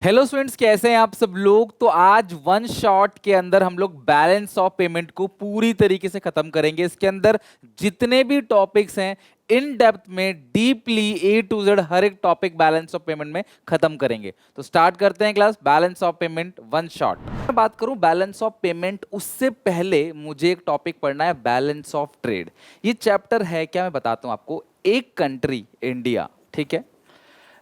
Hello students, कैसे हैं आप सब लोग। तो आज वन शॉट के अंदर हम लोग बैलेंस ऑफ पेमेंट को पूरी तरीके से खत्म करेंगे। इसके अंदर जितने भी टॉपिक्स हैं इन डेप्थ में डीपली ए टू जेड हर एक टॉपिक बैलेंस ऑफ पेमेंट में खत्म करेंगे। तो स्टार्ट करते हैं class balance of payment one shot. मैं बात करूं बैलेंस ऑफ पेमेंट, उससे पहले मुझे एक टॉपिक पढ़ना है, बैलेंस ऑफ ट्रेड। ये चैप्टर है क्या, मैं बताता हूं आपको। एक कंट्री इंडिया, ठीक है,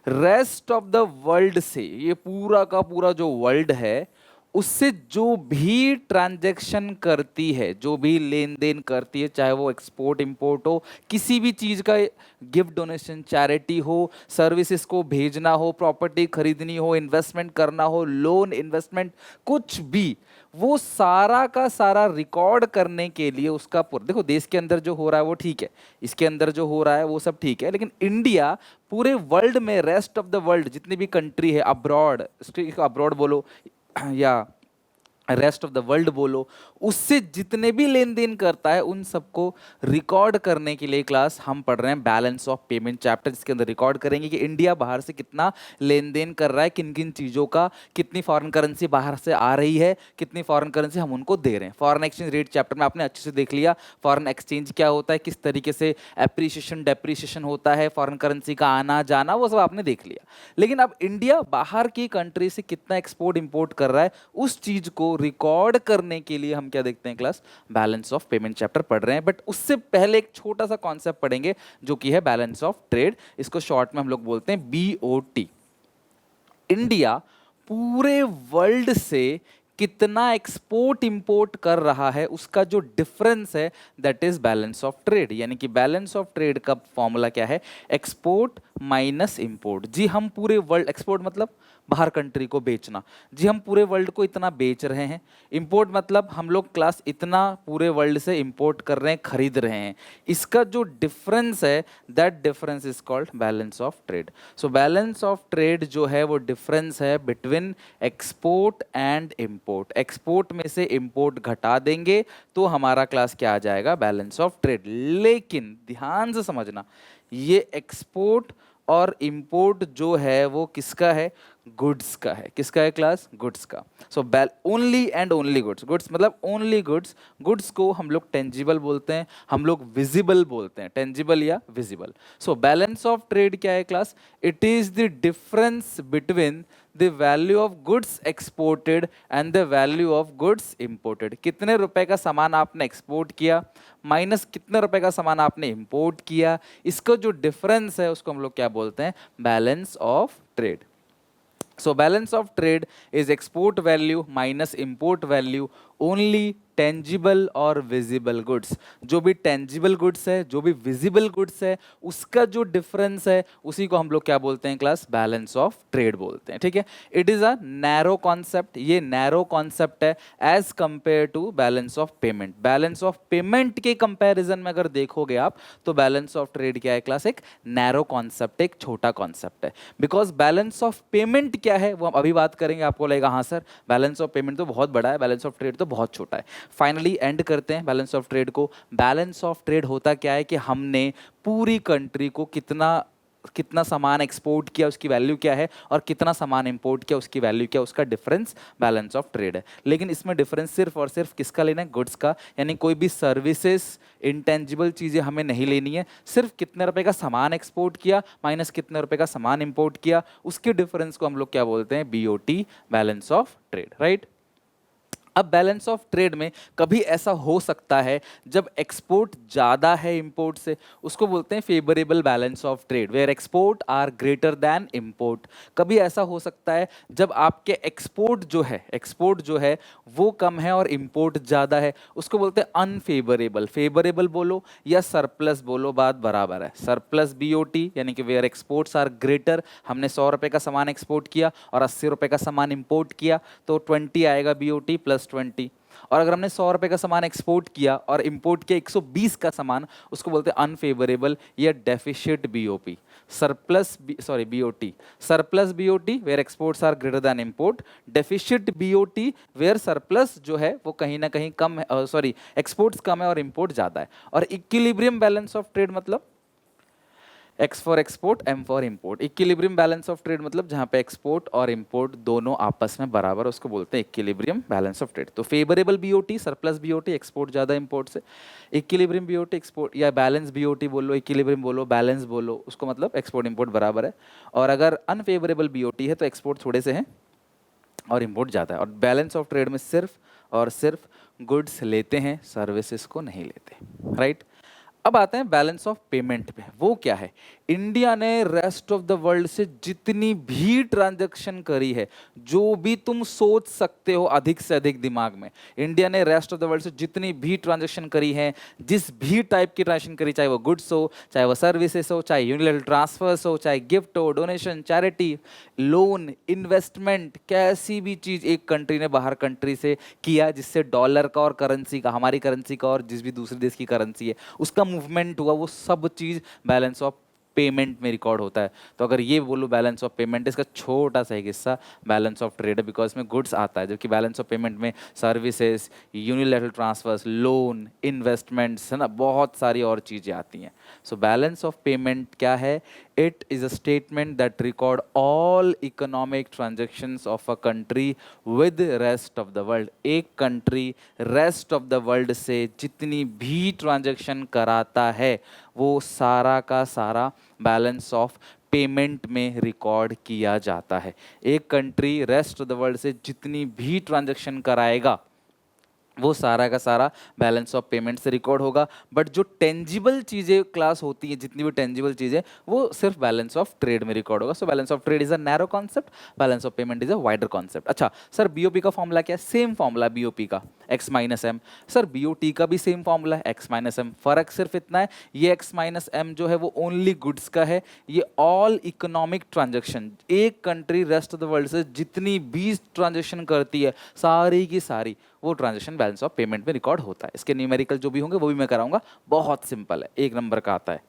रेस्ट ऑफ द वर्ल्ड से, ये पूरा का पूरा जो वर्ल्ड है उससे जो भी ट्रांजैक्शन करती है, जो भी लेन देन करती है, चाहे वो एक्सपोर्ट इंपोर्ट हो, किसी भी चीज का गिफ्ट डोनेशन, चैरिटी हो, सर्विसेज को भेजना हो, प्रॉपर्टी खरीदनी हो, इन्वेस्टमेंट करना हो, लोन इन्वेस्टमेंट, कुछ भी, वो सारा का सारा रिकॉर्ड करने के लिए उसका पूरा, देखो देश के अंदर जो हो रहा है वो ठीक है, इसके अंदर जो हो रहा है वो सब ठीक है, लेकिन इंडिया पूरे वर्ल्ड में, रेस्ट ऑफ द वर्ल्ड जितनी भी कंट्री है, अब्रॉड, अब्रॉड बोलो या रेस्ट ऑफ द वर्ल्ड बोलो, उससे जितने भी लेन देन करता है उन सबको रिकॉर्ड करने के लिए क्लास हम पढ़ रहे हैं बैलेंस ऑफ पेमेंट चैप्टर, जिसके अंदर रिकॉर्ड करेंगे कि इंडिया बाहर से कितना लेन देन कर रहा है, किन किन चीज़ों का, कितनी फॉरेन करेंसी बाहर से आ रही है, कितनी फॉरेन करेंसी हम उनको दे रहे हैं। फॉरेन एक्सचेंज रेट चैप्टर में आपने अच्छे से देख लिया, फॉरेन एक्सचेंज क्या होता है, किस तरीके से एप्रिसिएशन डेप्रिसिएशन होता है, फॉरेन करेंसी का आना जाना, वो सब आपने देख लिया। लेकिन अब इंडिया बाहर की कंट्री से कितना एक्सपोर्ट इंपोर्ट कर रहा है, उस चीज को रिकॉर्ड करने के लिए हम क्या देखते हैं class, balance of payment chapter पढ़ रहे हैं। बट उससे पहले एक छोटा सा कॉन्सेप्ट पढ़ेंगे जो कि है बैलेंस ऑफ ट्रेड। इसको शॉर्ट में हम लोग बोलते हैं बीओटी। इंडिया पूरे वर्ल्ड से कितना एक्सपोर्ट इंपोर्ट कर रहा है उसका जो डिफरेंस है, that is balance of trade. यानी कि बैलेंस ऑफ ट्रेड का फॉर्मूला क्या है, एक्सपोर्ट माइनस इंपोर्ट। जी हम पूरे वर्ल्ड, एक्सपोर्ट मतलब बाहर कंट्री को बेचना, जी हम पूरे वर्ल्ड को इतना बेच रहे हैं। इंपोर्ट मतलब हम लोग क्लास इतना पूरे वर्ल्ड से इंपोर्ट कर रहे हैं, खरीद रहे हैं। इसका जो डिफरेंस है, that difference is called balance of trade. So balance of trade जो है वो डिफरेंस है between export and import. Export में से इंपोर्ट घटा देंगे तो हमारा क्लास क्या आ जाएगा, बैलेंस ऑफ ट्रेड। लेकिन ध्यान से समझना, ये एक्सपोर्ट और इंपोर्ट जो है वो किसका है, गुड्स का है। किसका है क्लास, गुड्स का। So only and only goods, goods मतलब ओनली गुड्स। गुड्स को हम लोग टेंजिबल बोलते हैं, हम लोग विजिबल बोलते हैं, टेंजिबल या visible. So balance of trade क्या है class, it is the difference between the value of goods exported and the value of goods imported. कितने रुपए का सामान आपने एक्सपोर्ट किया माइनस कितने रुपए का सामान आपने इंपोर्ट किया, इसका जो डिफरेंस है उसको हम लोग क्या बोलते हैं, balance of trade. So balance of trade is export value minus import value only tangible और विजिबल गुड्स। जो भी टेंजिबल गुड्स है, जो भी विजिबल गुड्स है, उसका जो डिफरेंस है उसी को हम लोग क्या बोलते हैं क्लास, बैलेंस ऑफ ट्रेड बोलते हैं। ठीक है, it is a narrow concept, ये नैरो कॉन्सेप्ट है as compare to balance of payment. Balance of payment के कंपैरिजन में अगर देखोगे आप तो बैलेंस ऑफ ट्रेड क्या है क्लास, एक नैरो कॉन्सेप्ट, एक छोटा कॉन्सेप्ट है। बिकॉज बैलेंस ऑफ पेमेंट क्या है वो हम अभी बात करेंगे, आपको लगेगा हाँ सर बैलेंस ऑफ पेमेंट तो बहुत बड़ा है, बैलेंस ऑफ ट्रेड तो बहुत छोटा है। फाइनली एंड करते हैं बैलेंस ऑफ ट्रेड को। बैलेंस ऑफ ट्रेड होता क्या है कि हमने पूरी कंट्री को कितना कितना सामान एक्सपोर्ट किया उसकी वैल्यू क्या है, और कितना सामान इंपोर्ट किया उसकी वैल्यू क्या, उसका डिफरेंस बैलेंस ऑफ ट्रेड है। लेकिन इसमें डिफरेंस सिर्फ और सिर्फ किसका लेना है, गुड्स का। यानी कोई भी सर्विसेज, इंटेंजिबल चीज़ें हमें नहीं लेनी है, सिर्फ कितने रुपए का सामान एक्सपोर्ट किया माइनस कितने रुपए का सामान इंपोर्ट किया, उसके डिफरेंस को हम लोग क्या बोलते हैं, BOT, balance of trade, right. अब बैलेंस ऑफ ट्रेड में कभी ऐसा हो सकता है जब एक्सपोर्ट ज़्यादा है इंपोर्ट से, उसको बोलते हैं favourable balance of trade, where export are greater than import. कभी ऐसा हो सकता है जब आपके एक्सपोर्ट जो है वो कम है और इंपोर्ट ज़्यादा है, उसको बोलते हैं अनफेवरेबल। फेवरेबल बोलो या सरप्लस बोलो, बात बराबर है। सरप्लस बीओटी यानी कि वेयर एक्सपोर्ट्स आर ग्रेटर, हमने 100 रुपये का सामान एक्सपोर्ट किया और 80 रुपये का सामान इंपोर्ट किया तो 20 आएगा बीओटी प्लस 20। और अगर हमने 100 रुपये का सामान एक्सपोर्ट किया और इंपोर्ट किया 120 का सामान, उसको बोलते हैं अनफेवरेबल या deficit BOP. BOT, surplus BOT where exports are greater than import, deficit BOT where surplus जो है वो कहीं ना कहीं कम है, एक्सपोर्ट्स कम है और इंपोर्ट ज़्यादा है। और इक्विलिब्रियम बैलेंस ऑफ ट्रेड मतलब X for export, M for import. Equilibrium balance of trade मतलब जहाँ पे एक्सपोर्ट और इम्पोर्ट दोनों आपस में बराबर, उसको बोलते हैं इक्विलिब्रियम बैलेंस ऑफ ट्रेड। तो favourable BOT, surplus BOT, export ज़्यादा इम्पोर्ट से। इक्विलिब्रियम बीओटी एक्सपोर्ट या बैलेंस बीओटी बोलो, इक्विलिब्रियम बोलो, बैलेंस बोलो, उसको मतलब एक्सपोर्ट इम्पोर्ट बराबर है। और अगर अनफेवरेबल बीओटी है तो एक्सपोर्ट थोड़े से हैं और इम्पोर्ट ज़्यादा है। और बैलेंस ऑफ ट्रेड में सिर्फ और सिर्फ गुड्स लेते हैं, सर्विसेज को नहीं लेते, राइट। अब आते हैं बैलेंस ऑफ पेमेंट पे। वो क्या है? इंडिया ने रेस्ट ऑफ द वर्ल्ड से जितनी भी ट्रांजैक्शन करी है, जो भी तुम सोच सकते हो अधिक से अधिक दिमाग में, इंडिया ने रेस्ट ऑफ द वर्ल्ड से जितनी भी ट्रांजैक्शन करी है, जिस भी टाइप की ट्रांजैक्शन करी, चाहे वो गुड्स हो, चाहे वो सर्विसेज हो, चाहे यूनिलैटरल ट्रांसफर्स हो, चाहे गिफ्ट हो, डोनेशन, चैरिटी, लोन, इन्वेस्टमेंट, कैसी भी चीज एक कंट्री ने बाहर कंट्री से किया जिससे डॉलर का और करेंसी का, हमारी करेंसी का और जिस भी दूसरे देश की करेंसी है उसका मूवमेंट हुआ, वो सब चीज बैलेंस ऑफ पेमेंट में रिकॉर्ड होता है। तो अगर ये बोलो बैलेंस ऑफ पेमेंट, इसका छोटा सा एक हिस्सा बैलेंस ऑफ ट्रेड है, बिकॉज में गुड्स आता है, जबकि बैलेंस ऑफ पेमेंट में services, unilateral transfers, loan, investments, है ना, बहुत सारी और चीज़ें आती हैं। सो बैलेंस ऑफ पेमेंट क्या है? It is a statement that record all economic transactions of a country with rest of the world. एक country rest of the world से जितनी भी ट्रांजेक्शन कराता है वो सारा का सारा बैलेंस ऑफ पेमेंट में रिकॉर्ड किया जाता है। एक country rest of the world से जितनी भी ट्रांजैक्शन कराएगा वो सारा का सारा बैलेंस ऑफ पेमेंट से रिकॉर्ड होगा। बट जो टेंजिबल चीज़ें क्लास होती हैं, जितनी भी टेंजिबल चीज़ें, वो सिर्फ बैलेंस ऑफ ट्रेड में रिकॉर्ड होगा। So balance of trade is a narrow concept, balance of payment is a wider concept. अच्छा सर, बीओपी का फॉर्मूला क्या है? सेम फॉर्मूला बीओपी का, X minus M. Sir BOT का भी सेम फॉर्मूला है, एक्स माइनस एम। फर्क सिर्फ इतना है, ये एक्स माइनस एम जो है वो ओनली गुड्स का है, ये ऑल इकोनॉमिक ट्रांजेक्शन, एक country rest of the world से जितनी भी ट्रांजेक्शन करती है सारी की सारी, वो ट्रांजेक्शन बैलेंस ऑफ पेमेंट में रिकॉर्ड होता है। इसके न्यूमेरिकल जो भी होंगे वो भी मैं कराऊंगा, बहुत सिंपल है, एक नंबर का आता है।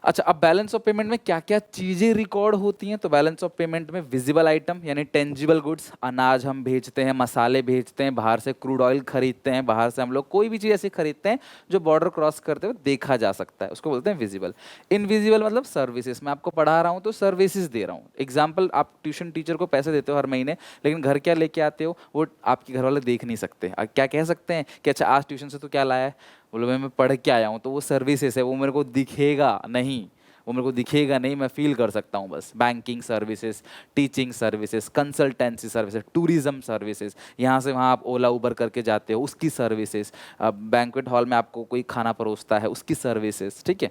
अच्छा, अब बैलेंस ऑफ पेमेंट में क्या क्या चीजें रिकॉर्ड होती हैं? तो बैलेंस ऑफ पेमेंट में विजिबल आइटम यानी टेंजिबल गुड्स, अनाज हम भेजते हैं, मसाले भेजते हैं, बाहर से क्रूड ऑयल खरीदते हैं, बाहर से हम लोग कोई भी चीज़ ऐसी खरीदते हैं जो बॉर्डर क्रॉस करते हुए देखा जा सकता है, उसको बोलते हैं विजिबल। इनविजिबल मतलब सर्विसेज, मैं आपको पढ़ा रहा हूँ तो सर्विसेज दे रहा हूँ। एग्जाम्पल, आप ट्यूशन टीचर को पैसे देते हो हर महीने, लेकिन घर क्या लेके आते हो वो आपके घर वाले देख नहीं सकते। क्या कह सकते हैं कि अच्छा आज ट्यूशन से तो क्या लाया है? बोलो मैं पढ़ के आया हूँ, तो वो सर्विसेज है, वो मेरे को दिखेगा नहीं, वो मेरे को दिखेगा नहीं, मैं फील कर सकता हूँ बस। Banking services, teaching services, consultancy services, tourism services, यहाँ से वहाँ आप ओला उबर करके जाते हो उसकी सर्विसेज, बैंक्वेट हॉल में आपको कोई खाना परोसता है उसकी सर्विसेज, ठीक है,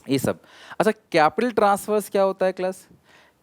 ये सब। अच्छा, कैपिटल ट्रांसफर्स क्या होता है क्लास?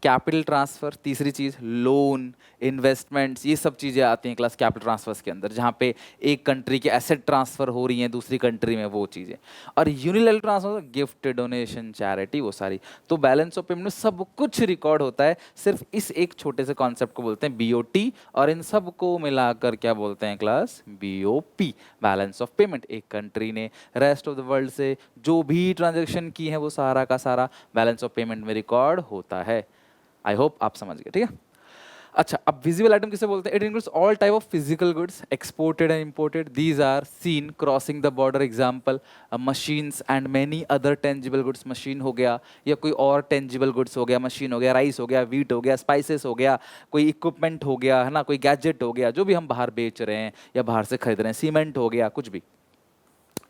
कैपिटल ट्रांसफर, तीसरी चीज लोन, इन्वेस्टमेंट्स, ये सब चीजें आती हैं क्लास कैपिटल ट्रांसफर्स के अंदर, जहाँ पे एक कंट्री के एसेट ट्रांसफर हो रही हैं दूसरी कंट्री में, वो चीजें। और unilateral transfer, gift, donation, charity, वो सारी। तो बैलेंस ऑफ पेमेंट में सब कुछ रिकॉर्ड होता है, सिर्फ इस एक छोटे से कॉन्सेप्ट को बोलते हैं बीओटी, और इन सब को मिलाकर क्या बोलते हैं class? BOP, balance of payment. एक कंट्री ने रेस्ट ऑफ द वर्ल्ड से जो भी ट्रांजेक्शन की है वो सारा का सारा बैलेंस ऑफ पेमेंट में रिकॉर्ड होता है। आई होप आप समझ गए, ठीक है। अच्छा, अब विजिबल आइटम किसे बोलते हैं? It includes all type of physical goods exported and imported, these are seen crossing the border. Example, machines and many other tangible goods, machine हो गया या कोई और टेंजिबल गुड्स हो गया, मशीन हो गया, राइस हो गया, वीट हो गया, स्पाइसेस हो गया, कोई इक्विपमेंट हो गया, है ना, कोई गैजेट हो गया, जो भी हम बाहर बेच रहे हैं या बाहर से खरीद रहे हैं, सीमेंट हो गया, कुछ भी।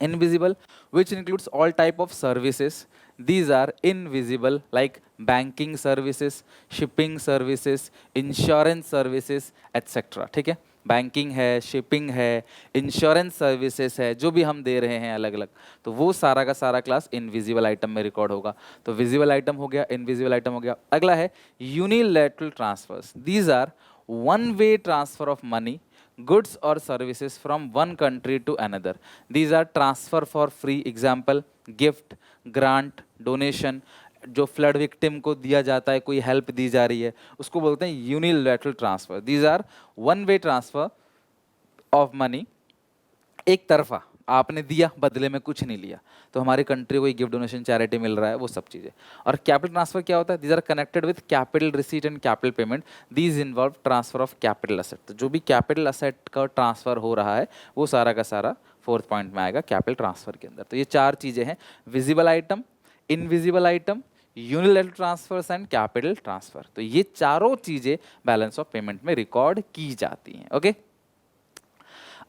Invisible, which includes all type of services, these are invisible, like banking services, shipping services, insurance services, etc. ठीक है, बैंकिंग है, शिपिंग है, इंश्योरेंस सर्विसेज है, जो भी हम दे रहे हैं अलग अलग, तो वो सारा का सारा क्लास इनविजिबल आइटम में रिकॉर्ड होगा। तो विजिबल आइटम हो गया, इनविजिबल आइटम हो गया। अगला है unilateral transfers, these are one way transfer of money, goods or services from one country to another. These are transfer for free. Example, gift, grant, donation, जो flood victim को दिया जाता है, कोई हेल्प दी जा रही है, उसको बोलते हैं unilateral transfer. These are one way transfer of money, एक तरफा, आपने दिया बदले में कुछ नहीं लिया, तो हमारी कंट्री को गिफ्ट, डोनेशन, चैरिटी मिल रहा है, वो सब चीज़ें। और कैपिटल ट्रांसफर क्या होता है? These are connected with capital receipt and capital payment, these involve transfer of capital asset. तो जो भी कैपिटल असेट का ट्रांसफर हो रहा है वो सारा का सारा फोर्थ पॉइंट में आएगा कैपिटल ट्रांसफर के अंदर। तो ये चार चीज़ें हैं, visible item, invisible item, unilateral transfers and capital transfer. तो ये चारों चीजें बैलेंस ऑफ पेमेंट में रिकॉर्ड की जाती हैं। ओके,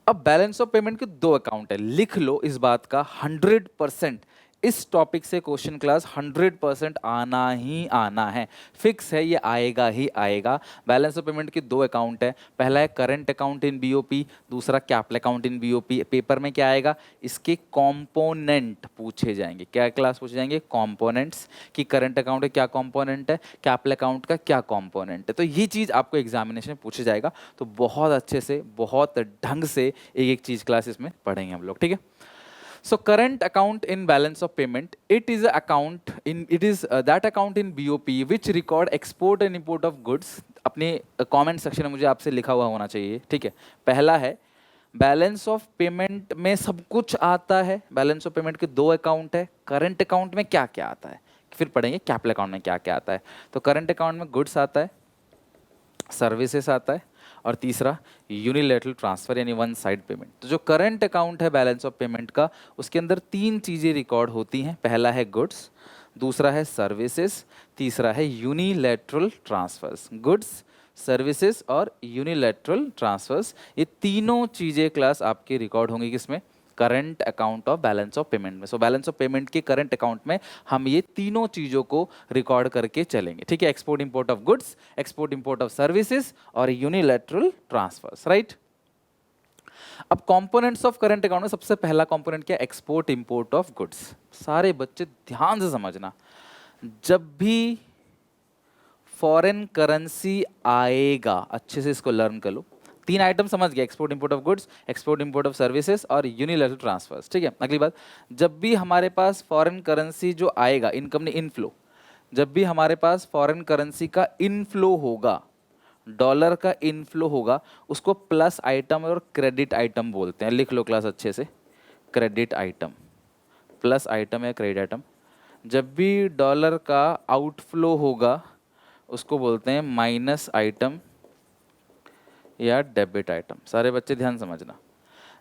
अब बैलेंस ऑफ पेमेंट के दो अकाउंट है, लिख लो इस बात का 100%। इस टॉपिक से क्वेश्चन क्लास 100% आना ही आना है, फिक्स है, ये आएगा ही आएगा। बैलेंस ऑफ पेमेंट के दो अकाउंट है, पहला है करंट अकाउंट इन बीओपी, दूसरा capital account in BOP. Paper में क्या आएगा, इसके कंपोनेंट पूछे जाएंगे। क्या क्लास पूछे जाएंगे, कंपोनेंट्स, कि करंट अकाउंट का क्या कंपोनेंट है, कैपिटल अकाउंट का क्या कंपोनेंट है। तो ये चीज़ आपको एग्जामिनेशन में पूछे जाएगा, तो बहुत अच्छे से, बहुत ढंग से एक एक चीज़ क्लास इसमें पढ़ेंगे हम लोग, ठीक है। So current account in balance of payment, it is a account in, it is that account in BOP which record export and import of goods। अपने कमेंट सेक्शन में मुझे आपसे लिखा हुआ होना चाहिए, ठीक है। पहला है बैलेंस ऑफ पेमेंट में सब कुछ आता है, बैलेंस ऑफ पेमेंट के दो अकाउंट है। करंट अकाउंट में क्या क्या आता है, फिर पढ़ेंगे कैपिटल अकाउंट में क्या क्या आता है। तो करंट अकाउंट में गुड्स आता है, सर्विसेज आता है, और तीसरा यूनिलैटरल ट्रांसफर यानी वन साइड पेमेंट। तो जो करंट अकाउंट है बैलेंस ऑफ पेमेंट का, उसके अंदर तीन चीज़ें रिकॉर्ड होती हैं। पहला है गुड्स, दूसरा है सर्विसेज, तीसरा है यूनिलैटरल ट्रांसफर्स। गुड्स, सर्विसेज और यूनिलैटरल ट्रांसफर्स, ये तीनों चीज़ें क्लास आपकी रिकॉर्ड होंगी किसमें, current account of balance of payment में। सो बैलेंस ऑफ पेमेंट के करंट अकाउंट में हम ये तीनों चीज़ों को रिकॉर्ड करके चलेंगे, ठीक है। Export import of goods, export import of services और यूनिलैटरल ट्रांसफर्स, राइट। अब कंपोनेंट्स ऑफ करंट अकाउंट में सबसे पहला कंपोनेंट क्या है, एक्सपोर्ट इंपोर्ट ऑफ गुड्स। सारे बच्चे ध्यान से समझना, जब भी फॉरेन करेंसी आएगा, अच्छे से इसको लर्न कर लो। तीन आइटम समझ गया, export import of goods, export import of services और यूनिलैटरल ट्रांसफर्स, ठीक है। अगली बात, जब भी हमारे पास फॉरेन करेंसी जो आएगा, इनकम नहीं इनफ्लो, जब भी हमारे पास फॉरेन करेंसी का इनफ्लो होगा, डॉलर का इनफ्लो होगा, उसको प्लस आइटम और क्रेडिट आइटम बोलते हैं। लिख लो क्लास अच्छे से, क्रेडिट आइटम, प्लस आइटम या क्रेडिट आइटम। जब भी डॉलर का आउटफ्लो होगा, उसको बोलते हैं माइनस आइटम या डेबिट आइटम। सारे बच्चे ध्यान समझना,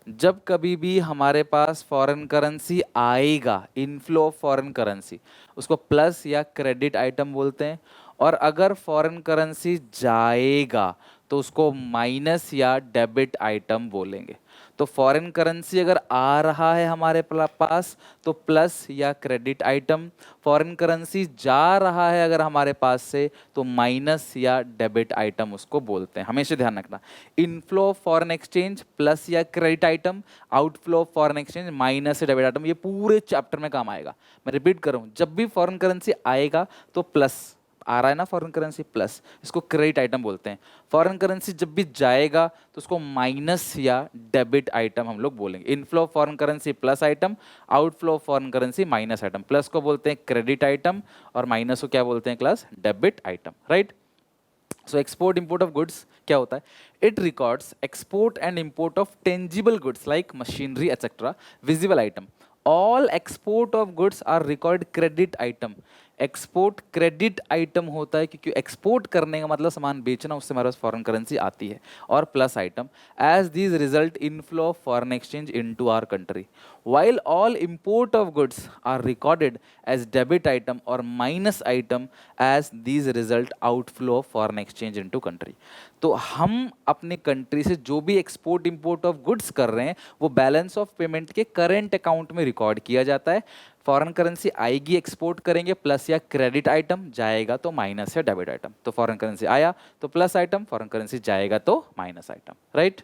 जब कभी भी हमारे पास फॉरेन करेंसी आएगा, इनफ्लो ऑफ फॉरेन करेंसी, उसको प्लस या क्रेडिट आइटम बोलते हैं। और अगर फॉरेन करेंसी जाएगा तो उसको माइनस या डेबिट आइटम बोलेंगे। तो फॉरेन करेंसी अगर आ रहा है हमारे पास तो प्लस या क्रेडिट आइटम, फॉरेन करेंसी जा रहा है अगर हमारे पास से तो माइनस या डेबिट आइटम उसको बोलते हैं। हमेशा ध्यान रखना, inflow of foreign exchange plus या credit item, outflow of foreign exchange minus या डेबिट आइटम। ये पूरे चैप्टर में काम आएगा। मैं रिपीट कर रहा हूँ, जब भी फॉरेन करेंसी आएगा तो प्लस आ रहा है ना, फॉरेन करेंसी प्लस, इसको क्रेडिट आइटम बोलते हैं। फॉरेन करेंसी जब भी जाएगा तो उसको माइनस या डेबिट आइटम हम लोग बोलेंगे। Inflow of foreign currency plus item, outflow of foreign currency minus item. Plus को बोलते हैं क्रेडिट आइटम और माइनस को क्या बोलते हैं class, debit item, right. So export import of goods क्या होता है, it records export and import of tangible goods like machinery etcetera, visible item. All export of goods are record credit item. Export credit item होता है क्योंकि export करने का मतलब सामान बेचना, उससे हमारे पास फॉरेन करेंसी आती है। और plus item, as these result inflow of foreign exchange into our country. while all import of goods are recorded as debit item or minus item as these result outflow of foreign exchange into country। तो हम अपने country से जो भी export import of goods कर रहे हैं वो बैलेंस ऑफ पेमेंट के करंट अकाउंट में रिकॉर्ड किया जाता है। फॉरेन करेंसी आएगी, एक्सपोर्ट करेंगे, प्लस या क्रेडिट आइटम, जाएगा तो माइनस या डेबिट आइटम। तो फॉरेन करेंसी आया तो प्लस आइटम, फॉरेन करेंसी जाएगा तो minus item, right.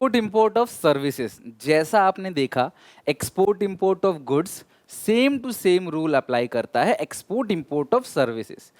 Export import of services, जैसा आपने देखा export import of goods same to same rule apply करता है एक्सपोर्ट इंपोर्ट ऑफ सर्विसेज।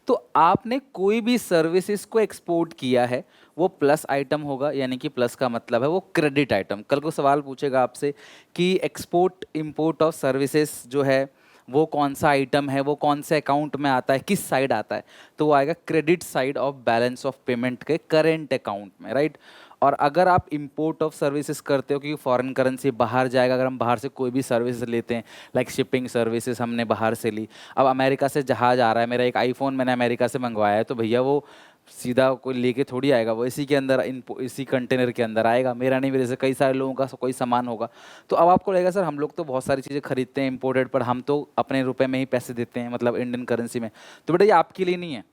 तो आपने कोई भी सर्विसेज को एक्सपोर्ट किया है वो प्लस आइटम होगा, यानी कि प्लस का मतलब है वो क्रेडिट आइटम। कल को सवाल पूछेगा आपसे कि एक्सपोर्ट इंपोर्ट ऑफ सर्विसेज जो है वो कौन सा आइटम है, वो कौन से अकाउंट में आता है, किस साइड आता है, तो वो आएगा credit side of balance of payment के करेंट अकाउंट में, राइट। और अगर आप इंपोर्ट ऑफ सर्विसेज करते हो क्योंकि फॉरेन करेंसी बाहर जाएगा, अगर हम बाहर से कोई भी सर्विसेज लेते हैं लाइक शिपिंग सर्विसेज हमने बाहर से ली, अब अमेरिका से जहाज आ रहा है, मेरा एक आईफोन मैंने अमेरिका से मंगवाया है, तो भैया वो सीधा कोई लेके थोड़ी आएगा, वो इसी के अंदर इसी कंटेनर के अंदर आएगा, मेरा नहीं, मेरे से कई सारे लोगों का कोई सामान होगा। तो अब आपको लगेगा सर हम लोग तो बहुत सारी चीज़ें खरीदते हैं इम्पोर्टेड, पर हम तो अपने रुपए में ही पैसे देते हैं, मतलब इंडियन करेंसी में। तो बेटा ये आपके लिए नहीं है।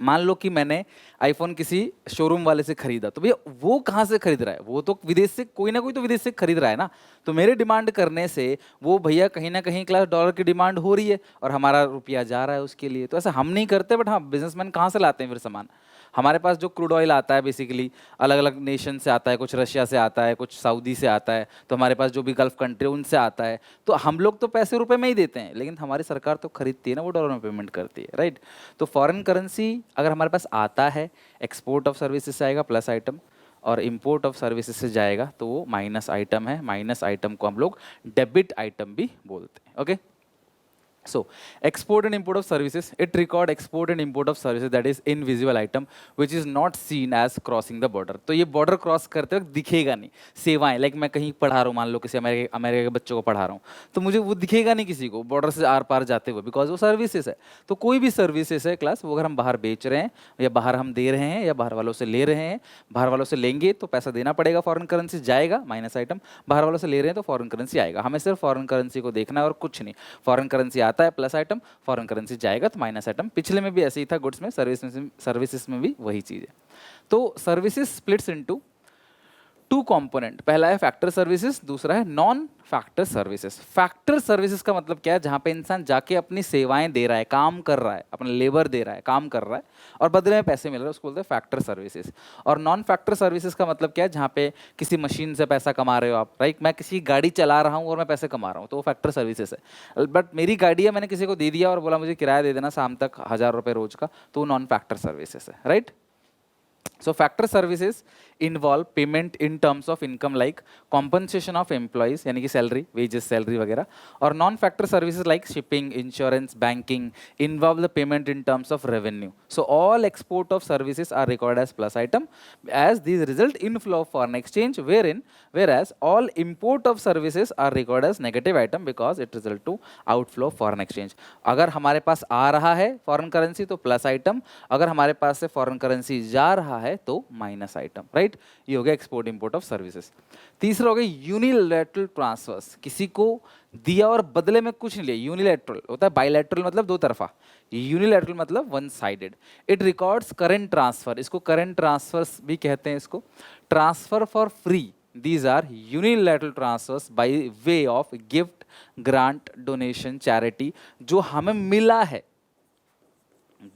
मान लो कि मैंने आईफोन किसी शोरूम वाले से खरीदा, तो भैया वो कहाँ से खरीद रहा है, वो तो विदेश से, कोई ना कोई तो विदेश से खरीद रहा है ना। तो मेरे डिमांड करने से वो भैया कहीं ना कहीं क्लास डॉलर की डिमांड हो रही है और हमारा रुपया जा रहा है उसके लिए। तो ऐसा हम नहीं करते, बट हाँ बिजनेसमैन कहाँ से लाते हैं फिर सामान। हमारे पास जो क्रूड ऑयल आता है बेसिकली अलग अलग नेशन से आता है, कुछ रशिया से आता है, कुछ सऊदी से आता है, तो हमारे पास जो भी गल्फ कंट्री उनसे आता है। तो हम लोग तो पैसे रुपए में ही देते हैं, लेकिन हमारी सरकार तो खरीदती है ना, वो डॉलर में पेमेंट करती है, राइट। तो फॉरेन करेंसी अगर हमारे पास आता है, एक्सपोर्ट ऑफ सर्विसेज से आएगा प्लस आइटम, और इंपोर्ट ऑफ सर्विसेज से जाएगा तो वो माइनस आइटम है। माइनस आइटम को हम लोग डेबिट आइटम भी बोलते हैं, okay. So, export and import of services, it record export and import of services, that is invisible item which is not seen as crossing the border। तो ये border cross करते वक्त दिखेगा नहीं। सेवाएं, लाइक मैं कहीं पढ़ा रहा हूँ, मान लो किसी अमेरिका के बच्चों को पढ़ा रहा हूँ, तो मुझे वो दिखेगा नहीं किसी को बॉर्डर से आर पार जाते हुए, बिकॉज वो सर्विसेज है। तो कोई भी सर्विसेज है क्लास, वो अगर हम बाहर बेच रहे हैं या बाहर हम दे रहे हैं या बाहर वालों से ले रहे हैं, बाहर वालों से लेंगे तो पैसा देना पड़ेगा, फॉरेन करेंसी जाएगा माइनस आइटम, बाहर वालों से ले रहे हैं तो फॉरेन करेंसी आएगा। हमें सिर्फ फॉरेन करेंसी को देखना है और कुछ नहीं। फॉरेन करेंसी आता है प्लस आइटम, फॉरेन करेंसी जाएगा तो माइनस आइटम। पिछले में भी ऐसे ही था, गुड्स में, सर्विसेज में भी वही चीज़ है। तो services splits into two component, पहला है फैक्टर सर्विसेज, दूसरा है non factor services. Factor services का मतलब क्या है, जहां पे इंसान जाके अपनी सेवाएं दे रहा है, काम कर रहा है, अपना लेबर दे रहा है, काम कर रहा है और बदले में पैसे मिल रहे हैं, उसको बोलते हैं फैक्टर सर्विसेज। और नॉन फैक्टर सर्विसेज का मतलब क्या है, जहां पे किसी मशीन से पैसा कमा रहे हो आप, राइट। मैं किसी गाड़ी चला रहा हूँ और मैं पैसे कमा रहा हूँ, तो वो फैक्टर सर्विसेज है। बट मेरी गाड़ी है, मैंने किसी को दे दिया और बोला मुझे किराया दे देना शाम तक 1000 रुपये रोज का, तो वो नॉन फैक्टर सर्विसेज है, right. So factor services involve payment in terms of income like compensation of employees यानी कि सैलरी, वेजेस, सैलरी वगैरह। और non factor services like shipping, insurance, banking involve the payment in terms of revenue. So all export of services are recorded as plus item as these result inflow of foreign exchange, whereas all import of services are recorded as negative item because it result to outflow of foreign exchange। अगर हमारे पास आ रहा है foreign currency तो plus item, अगर हमारे पास से foreign currency जा रहा है तो माइनस आइटम, राइट। ये हो गया एक्सपोर्ट इंपोर्ट ऑफ सर्विसेज। तीसरा हो गया यूनिलैटरल ट्रांसफर्स, किसी को दिया और बदले में कुछ नहीं लिया। यूनिलैटरल होता है, बायलैटरल मतलब दो तरफा, यूनिलैटरल मतलब one sided. It records current transfer, इसको करंट ट्रांसफर्स भी कहते हैं, इसको transfer for free. These are unilateral transfers by way of gift, grant, donation, charity, जो हमें मिला है,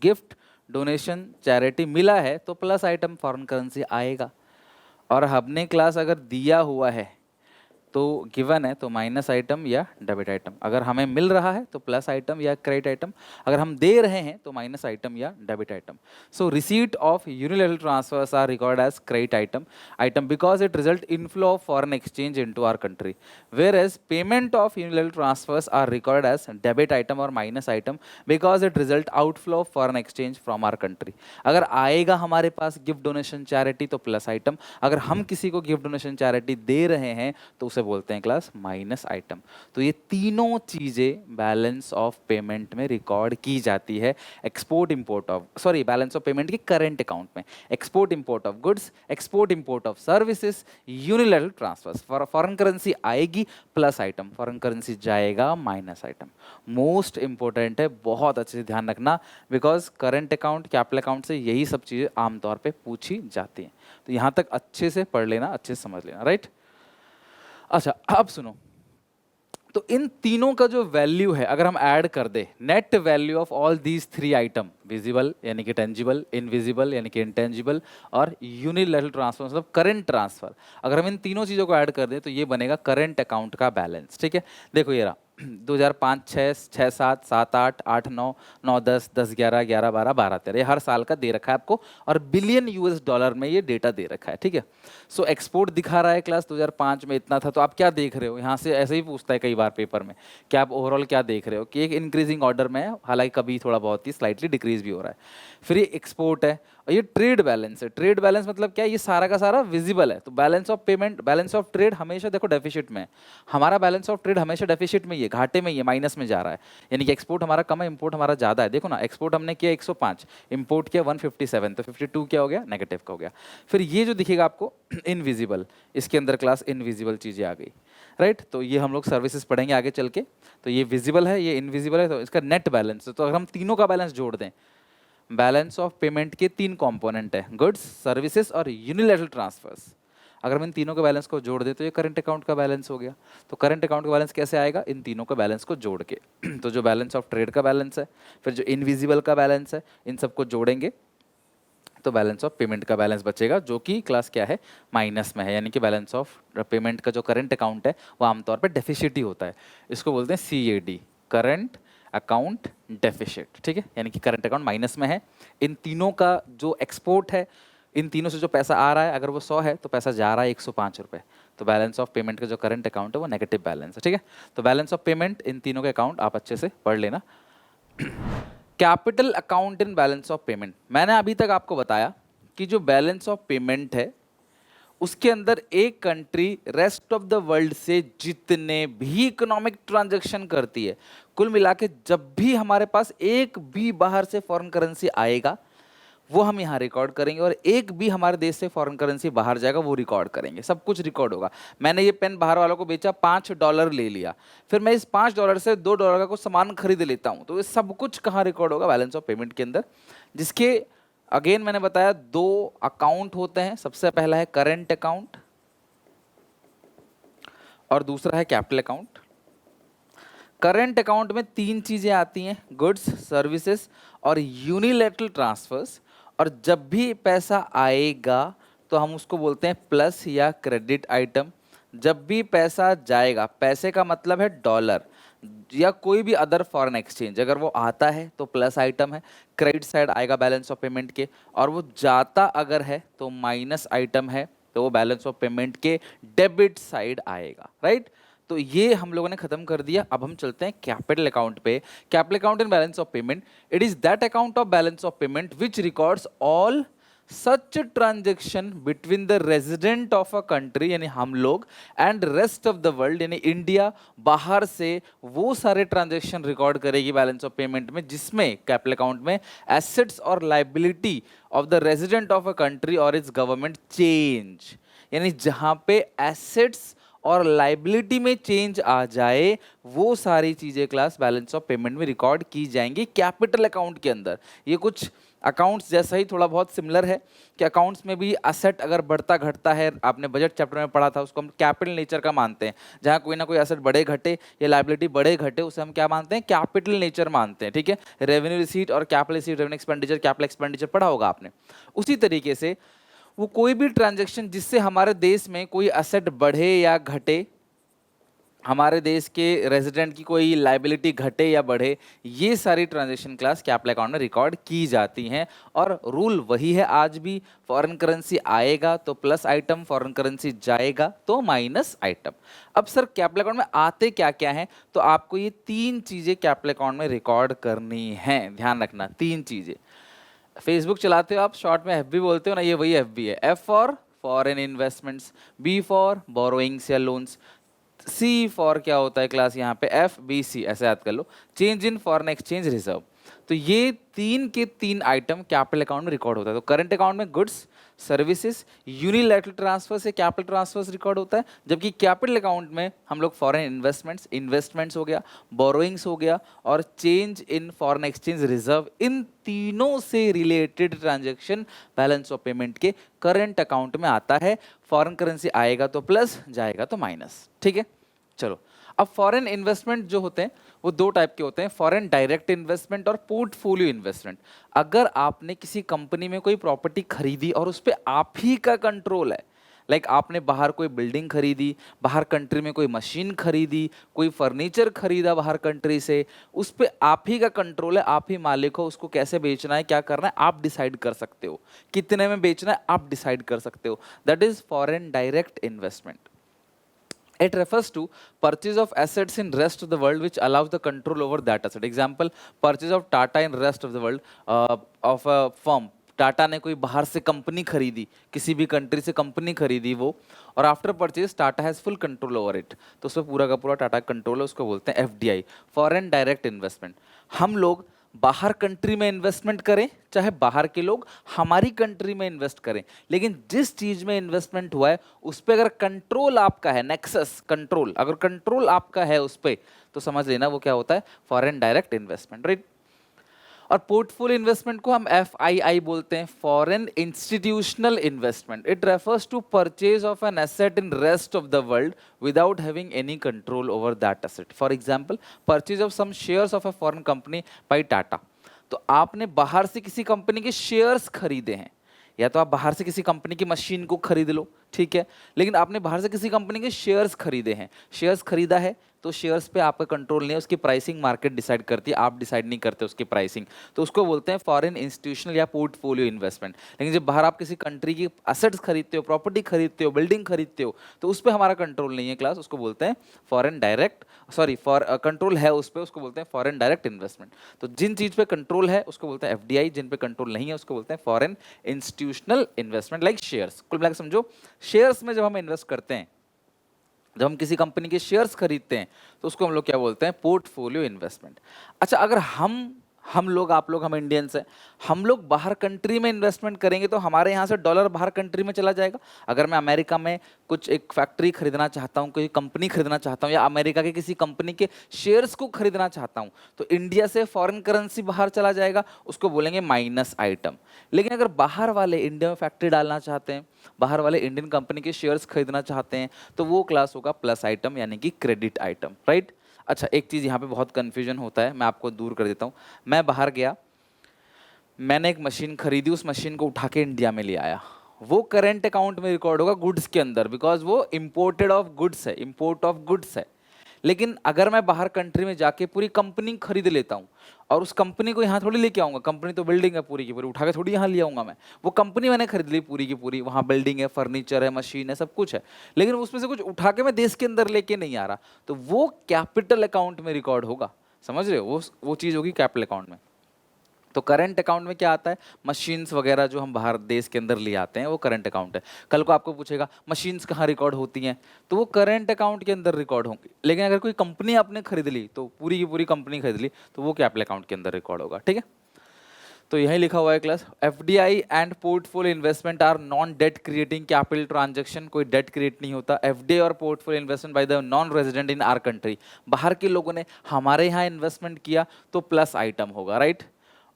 गिफ्ट, डोनेशन, चैरिटी मिला है तो प्लस आइटम फॉरेन करेंसी आएगा। और हमने क्लास अगर दिया हुआ है तो गिवन है तो माइनस आइटम या डेबिट आइटम। अगर हमें मिल रहा है तो प्लस आइटम या क्रेडिट आइटम, अगर हम दे रहे हैं तो माइनस आइटम या debit item. So receipt of unilateral transfers are record as credit item because it result inflow of foreign exchange into our country, whereas payment of unilateral transfers are record as debit item और minus item because it result outflow of foreign exchange from our country. अगर आएगा हमारे पास gift, donation, charity तो plus item, अगर हम किसी को गिफ्ट, डोनेशन, चैरिटी दे रहे हैं तो उसे बोलते हैं क्लास माइनस आइटम। तो ये तीनों चीजें बैलेंस ऑफ पेमेंट में रिकॉर्ड की जाती है, export import of, sorry, balance of payment के करंट अकाउंट में। Export import of goods, export import of services, unilateral transfers. Foreign currency आएगी प्लस आइटम, फॉरेन करेंसी जाएगा माइनस आइटम। मोस्ट इंपॉर्टेंट है, बहुत अच्छे से ध्यान रखना, because current account, capital account से यही सब चीजें आमतौर पे पूछी जाती हैं। तो यहां तक अच्छे से पढ़ लेना, अच्छे से समझ लेना, राइट। अच्छा अब सुनो, तो इन तीनों का जो वैल्यू है अगर हम ऐड कर दे, net value of all these three item, visible यानी कि टेंजिबल, इनविजिबल यानी कि इंटेंजिबल और यूनिलैटरल ट्रांसफर मतलब करंट ट्रांसफर, अगर हम इन तीनों चीज़ों को ऐड कर दें तो ये बनेगा करंट अकाउंट का बैलेंस। ठीक है, देखो ये रहा 2005, 6, 6, 7, 7, 8, 8, 9, 9, 10, 10, 11, 11, 12, 12, 13, ये हर साल का दे रखा है आपको और बिलियन यूएस डॉलर में ये डेटा दे रखा है। ठीक है, सो एक्सपोर्ट दिखा रहा है क्लास 2005 में इतना था, तो आप क्या देख रहे हो यहाँ से, ऐसे ही पूछता है कई बार पेपर में, क्या आप ओवरऑल क्या देख रहे हो कि एक इंक्रीजिंग ऑर्डर में है, हालांकि कभी थोड़ा बहुत ही स्लाइटली डिक्रीज भी हो रहा है। फिर ये एक्सपोर्ट है और ये ट्रेड बैलेंस है। ट्रेड बैलेंस मतलब क्या है, ये सारा का सारा विजिबल है। तो balance of payment, balance of trade हमेशा देखो डेफिसिट में है। हमारा बैलेंस ऑफ ट्रेड हमेशा डेफिसिट में ही है, घाटे में ही है, माइनस में जा रहा है। यानी कि एक्सपोर्ट हमारा कम है, इंपोर्ट हमारा ज़्यादा है। देखो ना, एक्सपोर्ट हमने किया 105, इंपोर्ट किया 157, तो 52 क्या हो गया, नेगेटिव का हो गया। फिर ये जो दिखेगा आपको इनविजिबल, इसके अंदर क्लास इनविजिबल चीज़ें आ गई, राइट। तो ये हम लोग सर्विसेज पढ़ेंगे आगे चल के। तो ये विजिबल है, ये इनविजिबल है, तो इसका नेट बैलेंस। तो अगर हम तीनों का बैलेंस जोड़ दें, बैलेंस ऑफ पेमेंट के तीन कंपोनेंट है, गुड्स, सर्विसेज और यूनिलैटरल ट्रांसफर्स। अगर हम इन तीनों के बैलेंस को जोड़ दें तो ये करंट अकाउंट का बैलेंस हो गया। तो करंट अकाउंट का बैलेंस कैसे आएगा, इन तीनों का बैलेंस को जोड़ के। तो जो बैलेंस ऑफ ट्रेड का बैलेंस है, फिर जो इनविजिबल का बैलेंस है, इन सबको जोड़ेंगे तो बैलेंस ऑफ पेमेंट का बैलेंस बचेगा, जो कि क्लास क्या है, माइनस में है। यानी कि बैलेंस ऑफ पेमेंट का जो करंट अकाउंट है वो आमतौर पर डेफिसिट ही होता है। इसको बोलते हैं CAD, करंट अकाउंट डेफिसिट, ठीक है। यानी कि करंट अकाउंट माइनस में है। इन तीनों का जो एक्सपोर्ट है, इन तीनों से जो पैसा आ रहा है, अगर वो 100 है तो पैसा जा रहा है 105 रुपये। तो बैलेंस ऑफ पेमेंट का जो करंट अकाउंट है वो नेगेटिव बैलेंस है, ठीक है। तो बैलेंस ऑफ पेमेंट, इन तीनों के अकाउंट आप अच्छे से पढ़ लेना। Capital account in balance of payment, मैंने अभी तक आपको बताया कि जो बैलेंस ऑफ पेमेंट है उसके अंदर एक country rest of the world से जितने भी इकोनॉमिक ट्रांजैक्शन करती है, कुल मिला के जब भी हमारे पास एक भी बाहर से फॉरेन करेंसी आएगा वो हम यहाँ रिकॉर्ड करेंगे, और एक भी हमारे देश से फॉरेन करेंसी बाहर जाएगा वो रिकॉर्ड करेंगे। सब कुछ रिकॉर्ड होगा। मैंने ये पेन बाहर वालों को बेचा, $5 ले लिया, फिर मैं इस $5 से $2 का कुछ सामान खरीद लेता हूँ, तो ये सब कुछ कहाँ रिकॉर्ड होगा, बैलेंस ऑफ पेमेंट के अंदर। जिसके अगेन मैंने बताया दो अकाउंट होते हैं, सबसे पहला है करंट अकाउंट और दूसरा है कैपिटल अकाउंट। करंट अकाउंट में तीन चीजें आती हैं, गुड्स, सर्विसेज और यूनिलैटरल ट्रांसफर्स। और जब भी पैसा आएगा तो हम उसको बोलते हैं प्लस या क्रेडिट आइटम। जब भी पैसा जाएगा, पैसे का मतलब है डॉलर या कोई भी अदर फॉरेन एक्सचेंज, अगर वो आता है तो प्लस आइटम है, क्रेडिट साइड आएगा बैलेंस ऑफ पेमेंट के, और वो जाता अगर है तो माइनस आइटम है, तो वो बैलेंस ऑफ पेमेंट के डेबिट साइड आएगा, राइट। तो ये हम लोगों ने खत्म कर दिया। अब हम चलते हैं कैपिटल अकाउंट पे। Capital account in balance of payment, it is that account of balance of payment which records all such transaction between the resident of a country, यानी हम लोग, and rest of the world, यानी India, बाहर से वो सारे transaction record करेगी balance of payment में जिसमें कैपिटल अकाउंट में एसेट्स और liability of the resident of a country और इट्स गवर्नमेंट चेंज, यानी जहां पे एसेट्स और लाइबिलिटी में चेंज आ जाए वो सारी चीजें क्लास बैलेंस ऑफ पेमेंट में रिकॉर्ड की जाएंगी कैपिटल अकाउंट के अंदर। ये कुछ अकाउंट्स जैसा ही थोड़ा बहुत सिमिलर है कि अकाउंट्स में भी असेट अगर बढ़ता घटता है, आपने बजट चैप्टर में पढ़ा था, उसको हम कैपिटल नेचर का मानते हैं। जहां कोई ना कोई असेट बढ़े घटे या लाइबिलिटी बढ़े घटे उसे हम क्या मानते हैं, कैपिटल नेचर मानते हैं, ठीक है। रेवेन्यू रिसीट और capital receipt, revenue expenditure, capital expenditure पढ़ा होगा आपने। उसी तरीके से वो कोई भी ट्रांजैक्शन जिससे हमारे देश में कोई असेट बढ़े या घटे, हमारे देश के रेजिडेंट की कोई लाइबिलिटी घटे या बढ़े, ये सारी ट्रांजैक्शन क्लास कैपिटल अकाउंट में रिकॉर्ड की जाती हैं। और रूल वही है आज भी, फॉरेन करेंसी आएगा तो प्लस आइटम, फॉरेन करेंसी जाएगा तो माइनस आइटम। अब सर कैपिटल अकाउंट में आते क्या क्या हैं, तो आपको ये तीन चीजें कैपिटल अकाउंट में रिकॉर्ड करनी है, ध्यान रखना तीन चीजें। फेसबुक चलाते हो आप, शॉर्ट में FB बोलते हो ना, ये वही FB है। F for foreign investments, B for borrowings या लोन्स, C फॉर क्या होता है क्लास यहाँ पे, FBC, ऐसे याद कर लो, change in foreign exchange reserve. तो ये तीन के तीन आइटम कैपिटल अकाउंट में रिकॉर्ड होता है। तो करंट अकाउंट में गुड्स, सर्विसेज, यूनिलैटरल ट्रांसफर से कैपिटल ट्रांसफर्स रिकॉर्ड होता है, जबकि कैपिटल अकाउंट में हम लोग फॉरेन इन्वेस्टमेंट्स हो गया, बोरोइंग्स हो गया और change in foreign exchange reserve, इन तीनों से related transaction balance of payment के करंट अकाउंट में आता है। फॉरेन करेंसी आएगा तो प्लस, जाएगा तो माइनस, ठीक है। चलो, अब फॉरेन इन्वेस्टमेंट जो होते हैं वो दो टाइप के होते हैं, फॉरेन डायरेक्ट इन्वेस्टमेंट और पोर्टफोलियो इन्वेस्टमेंट। अगर आपने किसी कंपनी में कोई प्रॉपर्टी खरीदी और उस पर आप ही का कंट्रोल है, लाइक आपने बाहर कोई बिल्डिंग खरीदी, बाहर कंट्री में कोई मशीन खरीदी, कोई फर्नीचर खरीदा बाहर कंट्री से, उस पर आप ही का कंट्रोल है, आप ही मालिक हो, उसको कैसे बेचना है, क्या करना है आप डिसाइड कर सकते हो, कितने में बेचना है आप डिसाइड कर सकते हो, that is foreign direct investment. It refers to purchase of assets in rest of the world which allows the control over that asset. Example, purchase of Tata in rest of the world of a firm. Tata ने कोई बाहर से company खरीदी, किसी भी country से company खरीदी वो, और after purchase Tata has full control over it, तो उस पर पूरा का पूरा टाटा कंट्रोल है, उसको बोलते हैं एफडीआई, फॉरेन डायरेक्ट इन्वेस्टमेंट। हम लोग बाहर कंट्री में इन्वेस्टमेंट करें, चाहे बाहर के लोग हमारी कंट्री में इन्वेस्ट करें, लेकिन जिस चीज में इन्वेस्टमेंट हुआ है उस पर अगर कंट्रोल आपका है, नेक्सस कंट्रोल, अगर कंट्रोल आपका है उस पर, तो समझ लेना वो क्या होता है, फॉरेन डायरेक्ट इन्वेस्टमेंट, राइट। और पोर्टफोलियो इन्वेस्टमेंट को हम एफआईआई बोलते हैं, foreign institutional investment. It refers to purchase of an asset in rest of the world without having any control over that asset. For example, purchase of some shares of a foreign company by Tata. तो आपने बाहर से किसी company के shares खरीदे हैं, या तो आप बाहर से किसी कंपनी की मशीन को खरीद लो, ठीक है, लेकिन आपने बाहर से किसी कंपनी के शेयर्स खरीदे हैं, शेयर्स खरीदा है तो शेयर्स पे आपका कंट्रोल नहीं है, उसकी प्राइसिंग मार्केट डिसाइड करती है, आप डिसाइड नहीं करते उसकी प्राइसिंग, तो उसको बोलते हैं फॉरेन इंस्टीट्यूशनल या पोर्टफोलियो इन्वेस्टमेंट। लेकिन जब बाहर आप किसी कंट्री की असेट्स खरीदते हो, प्रॉपर्टी खरीदते हो, बिल्डिंग खरीदते हो, तो उस पर हमारा कंट्रोल नहीं है क्लास, उसको बोलते हैं foreign direct, sorry for control है उस पर, उसको बोलते हैं फॉरेन डायरेक्ट इन्वेस्टमेंट। तो जिन चीज पे कंट्रोल है उसको बोलते हैं एफडीआई, जिन पे कंट्रोल नहीं है उसको बोलते हैं foreign institutional investment, like shares. कुल मिलाकर समझो, शेयर्स में जब हम इन्वेस्ट करते हैं, जब हम किसी कंपनी के शेयर्स खरीदते हैं, तो उसको हम लोग क्या बोलते हैं, पोर्टफोलियो इन्वेस्टमेंट। अच्छा, अगर हम लोग, आप लोग, हम इंडियंस हैं, हम लोग बाहर कंट्री में इन्वेस्टमेंट करेंगे तो हमारे यहाँ से डॉलर बाहर कंट्री में चला जाएगा। अगर मैं अमेरिका में कुछ एक फैक्ट्री खरीदना चाहता हूँ, कोई कंपनी खरीदना चाहता हूँ, या अमेरिका के किसी कंपनी के शेयर्स को खरीदना चाहता हूँ, तो इंडिया से फॉरेन करेंसी बाहर चला जाएगा, उसको बोलेंगे माइनस आइटम। लेकिन अगर बाहर वाले इंडिया में फैक्ट्री डालना चाहते हैं, बाहर वाले इंडियन कंपनी के शेयर्स खरीदना चाहते हैं, तो वो क्लास होगा प्लस आइटम, यानी कि क्रेडिट आइटम, राइट। अच्छा, एक चीज़ यहाँ पे बहुत कन्फ्यूजन होता है, मैं आपको दूर कर देता हूँ। मैं बाहर गया, मैंने एक मशीन खरीदी, उस मशीन को उठा के इंडिया में ले आया, वो करंट अकाउंट में रिकॉर्ड होगा गुड्स के अंदर, बिकॉज वो इम्पोर्टेड ऑफ गुड्स है, इम्पोर्ट ऑफ गुड्स है। लेकिन अगर मैं बाहर कंट्री में जाके पूरी कंपनी खरीद लेता हूँ और उस कंपनी को यहाँ थोड़ी लेके आऊँगा, कंपनी तो बिल्डिंग है पूरी की पूरी, उठा के थोड़ी यहाँ ले आऊँगा मैं, वो कंपनी मैंने खरीद ली पूरी की पूरी, वहाँ बिल्डिंग है, फर्नीचर है, मशीन है, सब कुछ है, लेकिन उसमें से कुछ उठा के मैं देश के अंदर लेके नहीं आ रहा, तो वो कैपिटल अकाउंट में रिकॉर्ड होगा, समझ रहे हो, वो चीज़ होगी कैपिटल अकाउंट में। तो करंट अकाउंट में क्या आता है, मशीन्स वगैरह जो हम बाहर देश के अंदर ले आते हैं, वो करंट अकाउंट है। कल को आपको पूछेगा मशीन्स कहाँ रिकॉर्ड होती हैं, तो वो करंट अकाउंट के अंदर रिकॉर्ड होंगी। लेकिन अगर कोई कंपनी आपने खरीद ली, तो पूरी की पूरी कंपनी खरीद ली, तो वो कैपिटल अकाउंट के अंदर रिकॉर्ड होगा, ठीक है। तो यही लिखा हुआ है class, FDI and portfolio investment are non debt creating capital transaction, कोई डेट क्रिएट नहीं होता। एफडीआई और portfolio investment by the non resident in our country, बाहर के लोगों ने हमारे यहाँ इन्वेस्टमेंट किया तो प्लस आइटम होगा, राइट,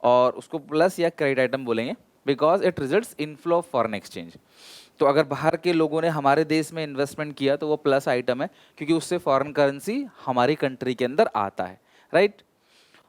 और उसको प्लस या क्रेडिट आइटम बोलेंगे, because it results inflow of foreign exchange. तो अगर बाहर के लोगों ने हमारे देश में इन्वेस्टमेंट किया तो वो प्लस आइटम है, क्योंकि उससे फॉरेन करेंसी हमारी कंट्री के अंदर आता है, राइट।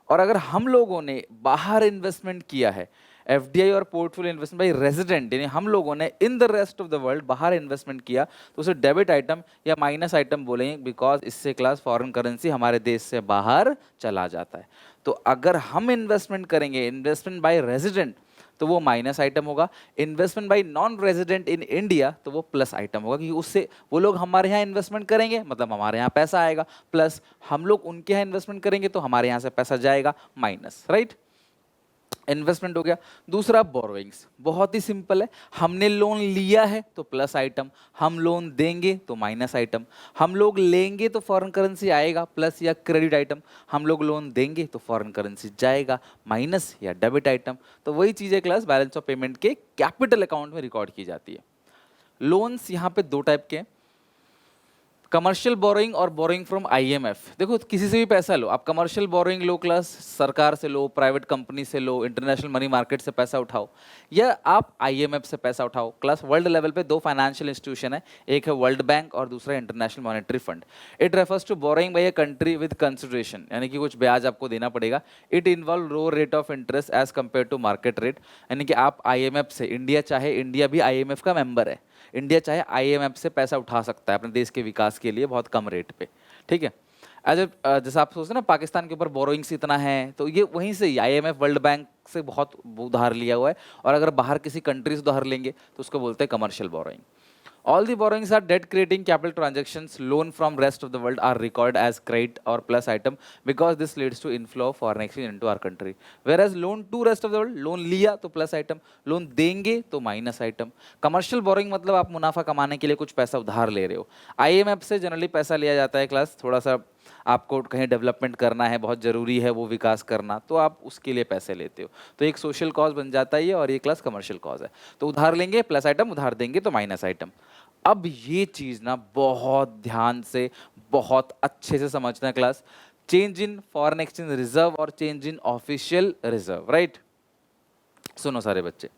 और अगर हम लोगों ने बाहर इन्वेस्टमेंट किया है, एफडीआई और पोर्टफोलियो इन्वेस्टमेंट बाय रेजिडेंट, यानी हम लोगों ने in the rest of the world बाहर इन्वेस्टमेंट किया, तो उसे डेबिट आइटम या माइनस आइटम बोलेंगे, बिकॉज इससे क्लास फॉरेन करेंसी हमारे देश से बाहर चला जाता है। तो अगर हम इन्वेस्टमेंट करेंगे, इन्वेस्टमेंट बाय रेजिडेंट, तो वो माइनस आइटम होगा। Investment by non resident in India, तो वो प्लस आइटम होगा, क्योंकि उससे वो लोग हमारे यहाँ इन्वेस्टमेंट करेंगे, मतलब हमारे यहाँ पैसा आएगा, प्लस हम लोग उनके यहाँ इन्वेस्टमेंट करेंगे तो हमारे यहाँ से पैसा जाएगा, माइनस, राइट। इन्वेस्टमेंट हो गया। दूसरा बोरोइंग्स, बहुत ही सिंपल है, हमने लोन लिया है तो प्लस आइटम, हम लोन देंगे तो माइनस आइटम, हम लोग लेंगे तो फॉरेन करेंसी आएगा प्लस या क्रेडिट आइटम, हम लोग लोन देंगे तो फॉरेन करेंसी जाएगा माइनस या डेबिट आइटम। तो वही चीज़ है क्लास, बैलेंस ऑफ पेमेंट के कैपिटल अकाउंट में रिकॉर्ड की जाती है। लोन्स यहाँ पे दो टाइप के हैं, कमर्शियल बोरोइंग और बोरोइंग फ्रॉम आईएमएफ। देखो, किसी से भी पैसा लो, आप कमर्शियल बोरोइंग लो क्लास, सरकार से लो, प्राइवेट कंपनी से लो, इंटरनेशनल मनी मार्केट से पैसा उठाओ, या आप आईएमएफ से पैसा उठाओ। क्लास वर्ल्ड लेवल पे दो फाइनेंशियल इंस्टीट्यूशन है, एक है वर्ल्ड बैंक और दूसरा International Monetary Fund. It refers to borrowing by a country with consideration, यानी कि कुछ ब्याज आपको देना पड़ेगा। It involve low rate of interest as compare to market rate, यानी कि आप आईएमएफ से, इंडिया भी आईएमएफ का मेंबर है, इंडिया चाहे आईएमएफ से पैसा उठा सकता है अपने देश के विकास के लिए बहुत कम रेट पे, ठीक है। जैसे आप सोचते हैं ना पाकिस्तान के ऊपर बोरोइंग्स इतना है, तो ये वहीं से ही आईएमएफ वर्ल्ड बैंक से बहुत उधार लिया हुआ है, और अगर बाहर किसी कंट्री से उधार लेंगे तो उसको बोलते हैं commercial borrowing. All the borrowings are debt creating capital transactions. Loan from rest of the world are recorded as credit or plus item because this leads to inflow of foreign exchange into our country. Whereas loan to rest of the world, loan लिया तो plus item, loan देंगे तो minus item. Commercial borrowing मतलब आप मुनाफा कमाने के लिए कुछ पैसा उधार ले रहे हो. IMF से जनरली पैसा लिया जाता है क्लास, थोड़ा सा आपको कहीं डेवलपमेंट करना है, बहुत ज़रूरी है वो विकास करना, तो आप उसके लिए पैसे लेते हो. तो एक सोशल कॉज बन जाता है ये, और ये क्लास कमर्शियल कॉज है. तो उधार लेंगे प्लस आइटम, उधार देंगे तो माइनस आइटम. अब ये चीज़ ना बहुत ध्यान से, बहुत अच्छे से समझना है class. Change in foreign exchange reserve और change in official reserve, right. सुनो सारे बच्चे,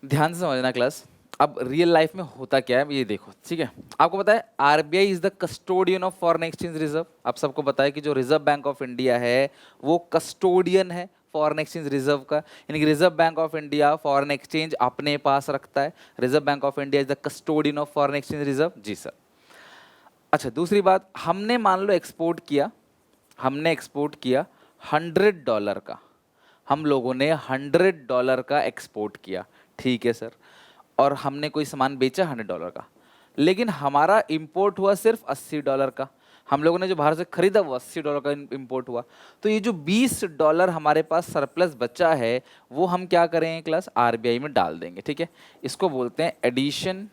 ध्यान से समझना क्लास. अब रियल लाइफ में होता क्या है ये देखो, ठीक है. आपको पता है RBI is the custodian of foreign exchange reserve. आप सबको पता है कि जो रिजर्व बैंक ऑफ इंडिया है वो कस्टोडियन है फॉरेन एक्सचेंज रिजर्व का. यानी कि Reserve Bank of India foreign exchange अपने पास रखता है. Reserve Bank of India is the custodian of foreign exchange reserve. जी सर. अच्छा, दूसरी बात, हमने मान लो एक्सपोर्ट किया, हमने एक्सपोर्ट किया $100 का. हम लोगों ने $100 का एक्सपोर्ट किया, ठीक है सर. और हमने कोई सामान बेचा $100 का, लेकिन हमारा इंपोर्ट हुआ सिर्फ $80 का. हम लोगों ने जो बाहर से खरीदा वो $80 का इंपोर्ट हुआ. तो ये जो $20 हमारे पास सरप्लस बचा है वो हम क्या करेंगे क्लास, आरबीआई में डाल देंगे, ठीक है. इसको बोलते हैं addition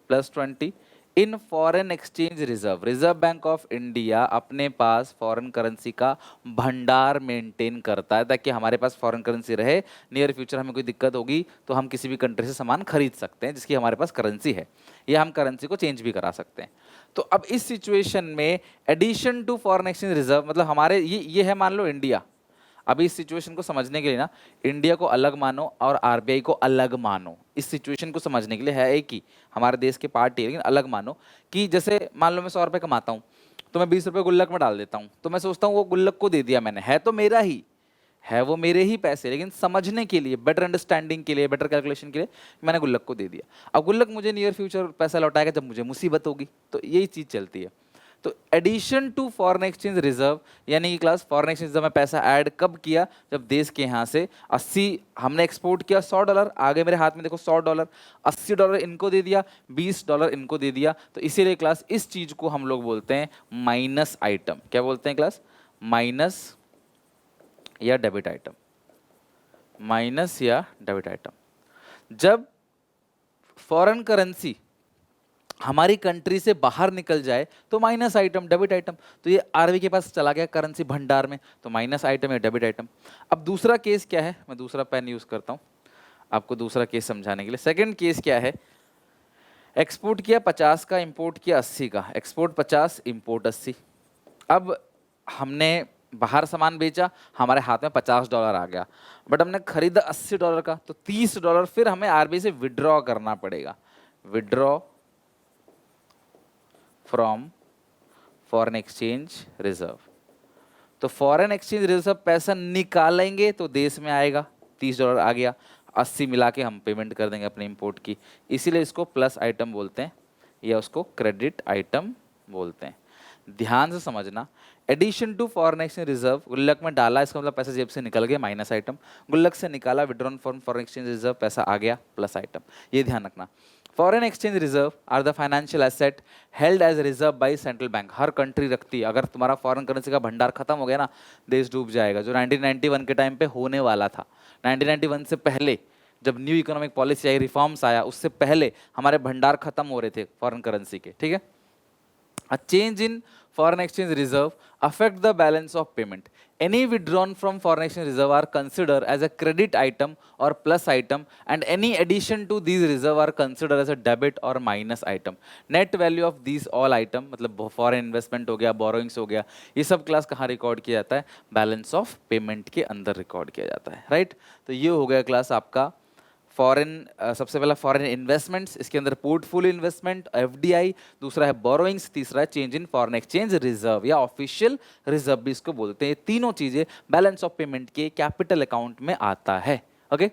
+20 in foreign exchange reserve. Reserve Bank of India अपने पास फॉरेन करेंसी का भंडार मेंटेन करता है ताकि हमारे पास फॉरेन करेंसी रहे. नियर फ्यूचर हमें कोई दिक्कत होगी तो हम किसी भी कंट्री से सामान खरीद सकते हैं जिसकी हमारे पास करेंसी है, या हम करेंसी को चेंज भी करा सकते हैं. तो अब इस सिचुएशन में addition to foreign exchange reserve मतलब हमारे ये है, मान लो इंडिया. अभी इस सिचुएशन को समझने के लिए ना, इंडिया को अलग मानो और आरबीआई को अलग मानो. इस सिचुएशन को समझने के लिए है एक ही हमारे देश के पार्टी है, लेकिन अलग मानो कि जैसे मान लो मैं 100 रुपये कमाता हूँ तो मैं 20 रुपये गुल्लक में डाल देता हूँ. तो मैं सोचता हूँ वो गुल्लक को दे दिया मैंने, है तो मेरा ही है, वो मेरे ही पैसे, लेकिन समझने के लिए, बेटर अंडरस्टैंडिंग के लिए, बेटर कैलकुलेशन के लिए मैंने गुल्लक को दे दिया. अब गुल्लक मुझे नियर फ्यूचर पैसा लौटाएगा जब मुझे मुसीबत होगी. तो यही चीज़ चलती है. तो addition to foreign exchange reserve यानी कि क्लास फॉरेन एक्सचेंज रिजर्व में पैसा ऐड कब किया, जब देश के यहाँ से 80 हमने एक्सपोर्ट किया, $100 आगे मेरे हाथ में देखो $100, $80 इनको दे दिया, $20 इनको दे दिया. तो इसीलिए क्लास इस चीज को हम लोग बोलते हैं माइनस आइटम. क्या बोलते हैं क्लास, माइनस या डेबिट आइटम. माइनस या डेबिट आइटम. जब फॉरेन करेंसी हमारी कंट्री से बाहर निकल जाए तो माइनस आइटम, डेबिट आइटम. तो ये आरबीआई के पास चला गया करेंसी भंडार में, तो माइनस आइटम या डेबिट आइटम. अब दूसरा केस क्या है, मैं दूसरा पेन यूज करता हूं आपको दूसरा केस समझाने के लिए. सेकंड केस क्या है, एक्सपोर्ट किया 50 का, इंपोर्ट किया 80 का. Export 50, import 80. अब हमने बाहर सामान बेचा, हमारे हाथ में $50 आ गया, बट हमने खरीदा $80 का, तो $30 फिर हमें आरबीआई से विड्रॉ करना पड़ेगा. Withdraw from foreign exchange reserve. तो फॉरेन एक्सचेंज रिजर्व पैसा निकालेंगे तो देश में आएगा, $30 आ गया, 80 मिला के हम पेमेंट कर देंगे अपने इंपोर्ट की. इसीलिए इसको प्लस आइटम बोलते हैं या उसको क्रेडिट आइटम बोलते हैं. ध्यान से समझना, addition to foreign exchange reserve, गुल्लक में डाला इसका मतलब पैसा जेब से निकल गया, माइनस आइटम. गुल्लक से निकाला, withdrawn from foreign exchange reserve, पैसा आ गया, प्लस आइटम. ये ध्यान रखना. Foreign exchange reserve are the financial asset held as reserve by central bank. हर कंट्री रखती है. अगर तुम्हारा फॉरेन करेंसी का भंडार खत्म हो गया ना, देश डूब जाएगा, जो 1991 के टाइम पे होने वाला था. 1991 से पहले जब न्यू इकोनॉमिक पॉलिसी आई, रिफॉर्म्स आया, उससे पहले हमारे भंडार खत्म हो रहे थे फॉरेन करेंसी के, ठीक है. A change in foreign exchange reserve affect the balance of payment. Any withdrawn from foreign exchange reserve are considered as a credit item or plus item, and any addition to these reserve are considered as a debit or minus item. Net value of these all item मतलब foreign investment हो गया, borrowings हो गया, ये सब class कहाँ record किया जाता है, बैलेंस ऑफ पेमेंट के अंदर रिकॉर्ड किया जाता है, राइट. तो ये हो गया क्लास आपका फॉरेन. सबसे पहला फॉरेन इन्वेस्टमेंट्स, इसके अंदर पोर्टफोलियो इन्वेस्टमेंट, एफडीआई. दूसरा है बोरोइंग्स. तीसरा है change in foreign exchange reserve या ऑफिशियल रिजर्व भी इसको बोलते हैं. ये तीनों चीजें बैलेंस ऑफ पेमेंट के कैपिटल अकाउंट में आता है. ओके,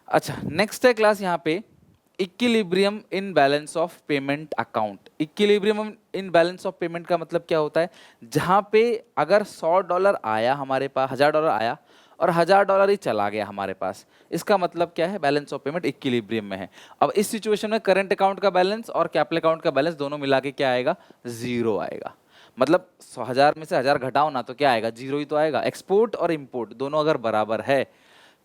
अच्छा नेक्स्ट है क्लास यहाँ पे equilibrium in balance of payment account. Equilibrium in balance of payment का मतलब क्या होता है, जहाँ पे अगर $100 आया हमारे पास, $1000 आया और $1000 ही चला गया हमारे पास। इसका मतलब क्या है, बैलेंस ऑफ पेमेंट इक्विलिब्रियम में है। अब इस सिचुएशन में करंट अकाउंट का बैलेंस और कैपिटल अकाउंट का बैलेंस दोनों मिला के क्या आएगा, 0 आएगा। मतलब 1000 में से 1000 घटाओ ना तो क्या आएगा, 0 ही तो आएगा। एक्सपोर्ट और इंपोर्ट दोनों अगर बराबर है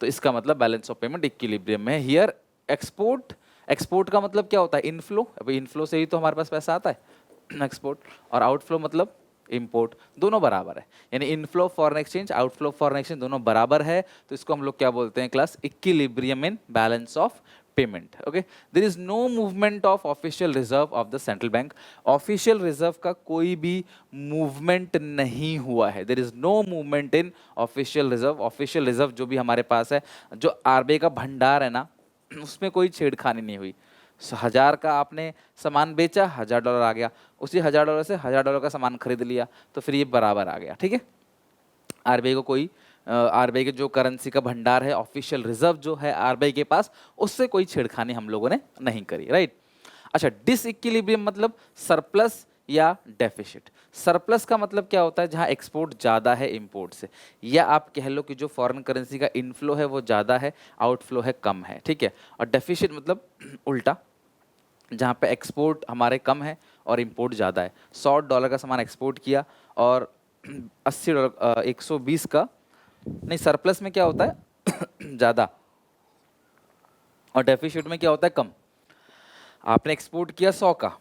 तो इसका मतलब बैलेंस ऑफ पेमेंट इक्विलिब्रियम में है। हियर एक्सपोर्ट, एक्सपोर्ट का मतलब क्या होता है, इनफ्लो। अभी इनफ्लो से ही तो हमारे पास पैसा आता है एक्सपोर्ट, और आउटफ्लो मतलब इंपोर्ट, दोनों बराबर है। यानी inflow foreign exchange, outflow foreign exchange दोनों बराबर है, तो इसको हम लोग क्या बोलते हैं class, equilibrium in balance of payment. Okay, there is no movement of official reserve of the central bank. Official reserve का कोई भी मूवमेंट नहीं हुआ है, there is no movement in official reserve. Official reserve जो भी हमारे पास है, जो आरबीआई का भंडार है ना, उसमें कोई छेड़खानी नहीं हुई। 1000 का आपने सामान बेचा, $1000 आ गया, उसी $1000 से $1000 का सामान खरीद लिया, तो फिर ये बराबर आ गया। ठीक है, आरबीआई को कोई आरबीआई के जो करेंसी का भंडार है, ऑफिशियल रिजर्व जो है आरबीआई के पास, उससे कोई छेड़खानी हम लोगों ने नहीं करी, राइट। अच्छा, डिसइक्विलिब्रियम मतलब सरप्लस या डेफिसिट। सरप्लस का मतलब क्या होता है, जहां एक्सपोर्ट ज़्यादा है इंपोर्ट से, या आप कह लो कि जो फॉरेन करेंसी का इनफ्लो है वो ज़्यादा है, आउटफ्लो है कम है। ठीक है, और डेफिसिट मतलब उल्टा, जहाँ पे एक्सपोर्ट हमारे कम है और इंपोर्ट ज़्यादा है। $100 का सामान एक्सपोर्ट किया और $80 120 का नहीं, सरप्लस में क्या होता है ज़्यादा, और डेफिसिट में क्या होता है कम। आपने एक्सपोर्ट किया 100 का,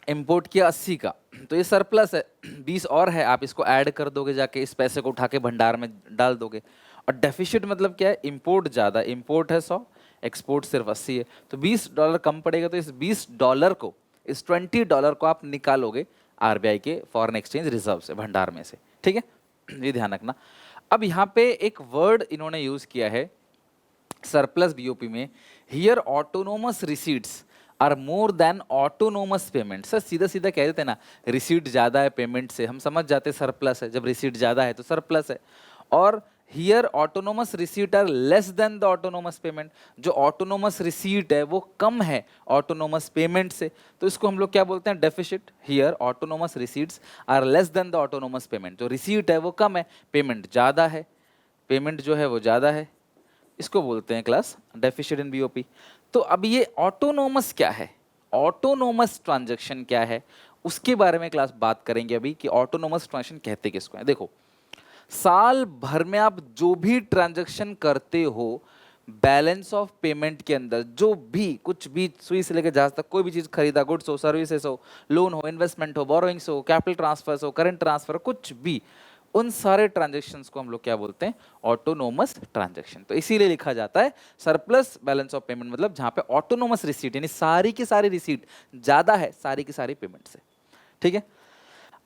इंपोर्ट किया 80 का, तो ये सरप्लस है, 20 और है, आप इसको ऐड कर दोगे, जाके इस पैसे को उठा के भंडार में डाल दोगे। और डेफिसिट मतलब क्या है, इंपोर्ट ज़्यादा, इंपोर्ट है 100, एक्सपोर्ट सिर्फ 80 है, तो $20 कम पड़ेगा, तो इस $20 को, इस $20 को आप निकालोगे आरबीआई के फॉरेन एक्सचेंज रिजर्व से, भंडार में से। ठीक है, ये ध्यान रखना। अब यहाँ पे एक वर्ड इन्होंने यूज़ किया है सरप्लस बीओपी में, here autonomous receipts are more than autonomous payment. Sir सीधा सीधा कह देते ना, रिसीट ज़्यादा है पेमेंट से, हम समझ जाते सरप्लस है, जब रिसीट ज़्यादा है तो सरप्लस है। और here autonomous receipt are less than the autonomous payment, जो ऑटोनोमस रिसीट है वो कम है ऑटोनोमस पेमेंट से, तो इसको हम लोग क्या बोलते हैं, deficit. Here autonomous receipts are less than the autonomous payment, जो रिसीट है वो कम है, पेमेंट ज़्यादा है, पेमेंट जो है वो ज़्यादा है, इसको बोलते हैं क्लास डेफिसिट इन बीओपी। तो अब ये ऑटोनोमस क्या है, ऑटोनोमस ट्रांजैक्शन क्या है, उसके बारे में क्लास बात करेंगे अभी, कि ऑटोनोमस ट्रांजैक्शन कहते किसको है। देखो, साल भर में आप जो भी ट्रांजैक्शन करते हो बैलेंस ऑफ पेमेंट के अंदर, जो भी कुछ भी, सुई से लेकर जहाज तक, कोई भी चीज़ खरीदा, गुड्स हो, सर्विसेज हो, लोन हो, इन्वेस्टमेंट हो, बोरोइंग्स हो, कैपिटल ट्रांसफर्स हो, करंट ट्रांसफर, कुछ भी, उन सारे ट्रांजैक्शंस को हम लोग क्या बोलते हैं, ऑटोनोमस ट्रांजैक्शन। तो इसीलिए लिखा जाता है सरप्लस बैलेंस ऑफ पेमेंट, मतलब जहां पे ऑटोनोमस रिसीट, यानी सारी की सारी रिसीट ज्यादा है सारी की सारी पेमेंट से। ठीक है,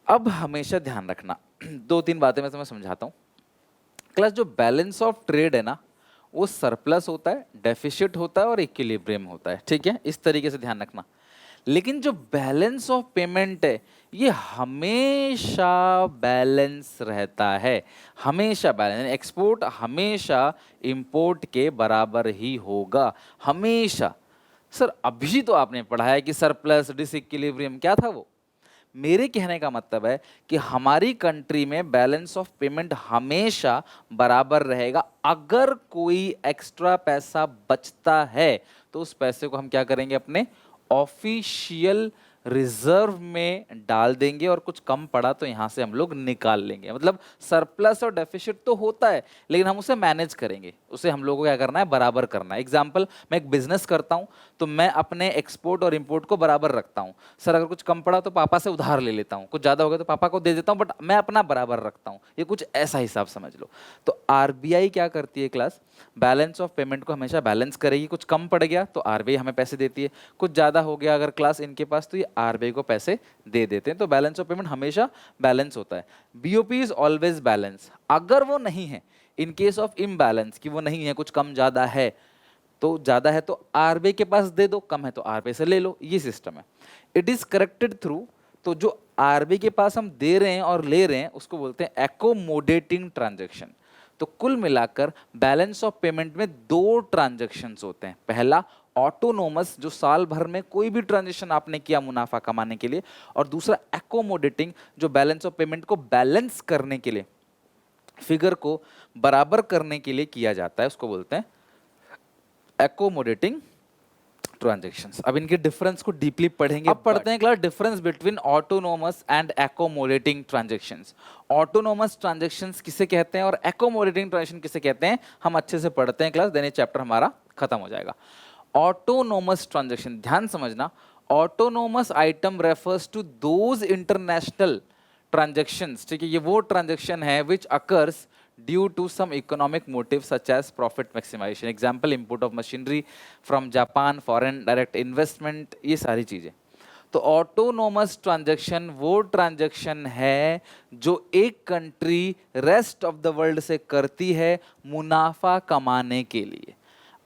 अब हमेशा ध्यान रखना, 2-3 बातें मैं तुम्हें समझाता हूं क्लास। जो बैलेंस ऑफ ट्रेड है ना, वो सरप्लस होता है, डेफिसिट होता है और इक्विलिब्रियम होता है। ठीक है, इस तरीके से ध्यान रखना। लेकिन जो बैलेंस ऑफ पेमेंट है, ये हमेशा बैलेंस रहता है, हमेशा बैलेंस। एक्सपोर्ट हमेशा इंपोर्ट के बराबर ही होगा, हमेशा। सर अभी तो आपने पढ़ा है कि सरप्लस, डिसइक्विलिब्रियम, क्या था वो? मेरे कहने का मतलब है कि हमारी कंट्री में बैलेंस ऑफ पेमेंट हमेशा बराबर रहेगा। अगर कोई एक्स्ट्रा पैसा बचता है तो उस पैसे को हम क्या करेंगे, अपने ऑफिशियल रिजर्व में डाल देंगे, और कुछ कम पड़ा तो यहां से हम लोग निकाल लेंगे। मतलब सरप्लस और डेफिसिट तो होता है, लेकिन हम उसे मैनेज करेंगे, उसे हम लोगों को क्या करना है, बराबर करना है। एग्जाम्पल, मैं एक बिजनेस करता हूं तो मैं अपने एक्सपोर्ट और इंपोर्ट को बराबर रखता हूं। सर अगर कुछ कम पड़ा तो पापा से उधार ले लेता हूं, कुछ ज्यादा हो गया तो पापा को दे देता हूं, बट मैं अपना बराबर रखता हूं। ये कुछ ऐसा हिसाब समझ लो। तो आरबीआई क्या करती है क्लास, बैलेंस ऑफ पेमेंट को हमेशा बैलेंस करेगी। कुछ कम पड़ गया तो आरबीआई हमें पैसे देती है, कुछ ज़्यादा हो गया अगर क्लास इनके पास, तो ये आरबीआई को पैसे दे देते हैं। तो बैलेंस ऑफ पेमेंट हमेशा बैलेंस होता है। BOP is always balance. अगर वो नहीं है, इन केस ऑफ इम्बैलेंस, कि वो नहीं है, कुछ कम ज़्यादा है, तो ज़्यादा है तो आरबीआई के पास दे दो, कम है तो आरबीआई से ले लो, ये सिस्टम है। इट इज़ करेक्टेड थ्रू, तो जो आरबीआई के पास हम दे रहे हैं और ले रहे हैं उसको बोलते हैं एकोमोडेटिंग ट्रांजेक्शन। तो कुल मिलाकर बैलेंस ऑफ पेमेंट में 2 ट्रांजैक्शंस होते हैं। पहला ऑटोनोमस, जो साल भर में कोई भी ट्रांजैक्शन आपने किया मुनाफा कमाने के लिए, और दूसरा एकोमोडेटिंग, जो बैलेंस ऑफ पेमेंट को बैलेंस करने के लिए फिगर को बराबर करने के लिए किया जाता है, उसको बोलते हैं एकोमोडेटिंग ट्रांजैक्शंस। अब इनके डिफरेंस को डीपली पढ़ेंगे। अब पढ़ते हैं class difference between autonomous and accommodating transactions. Autonomous transactions किसे कहते हैं और एकोमोडेटिंग ट्रांजैक्शन किसे कहते हैं, हम अच्छे से पढ़ते हैं क्लास, देन ये चैप्टर हमारा खत्म हो जाएगा। ऑटोनोमस ट्रांजैक्शन, ध्यान समझना, autonomous item refers to those international transactions, ठीक है, ये वो ट्रांजैक्शन है which occurs due to some economic motive such as profit maximization, example import of machinery from Japan, foreign direct investment, ये सारी चीजें। तो ऑटोनोमस ट्रांजैक्शन वो ट्रांजैक्शन है जो एक country rest of the world से करती है मुनाफा कमाने के लिए।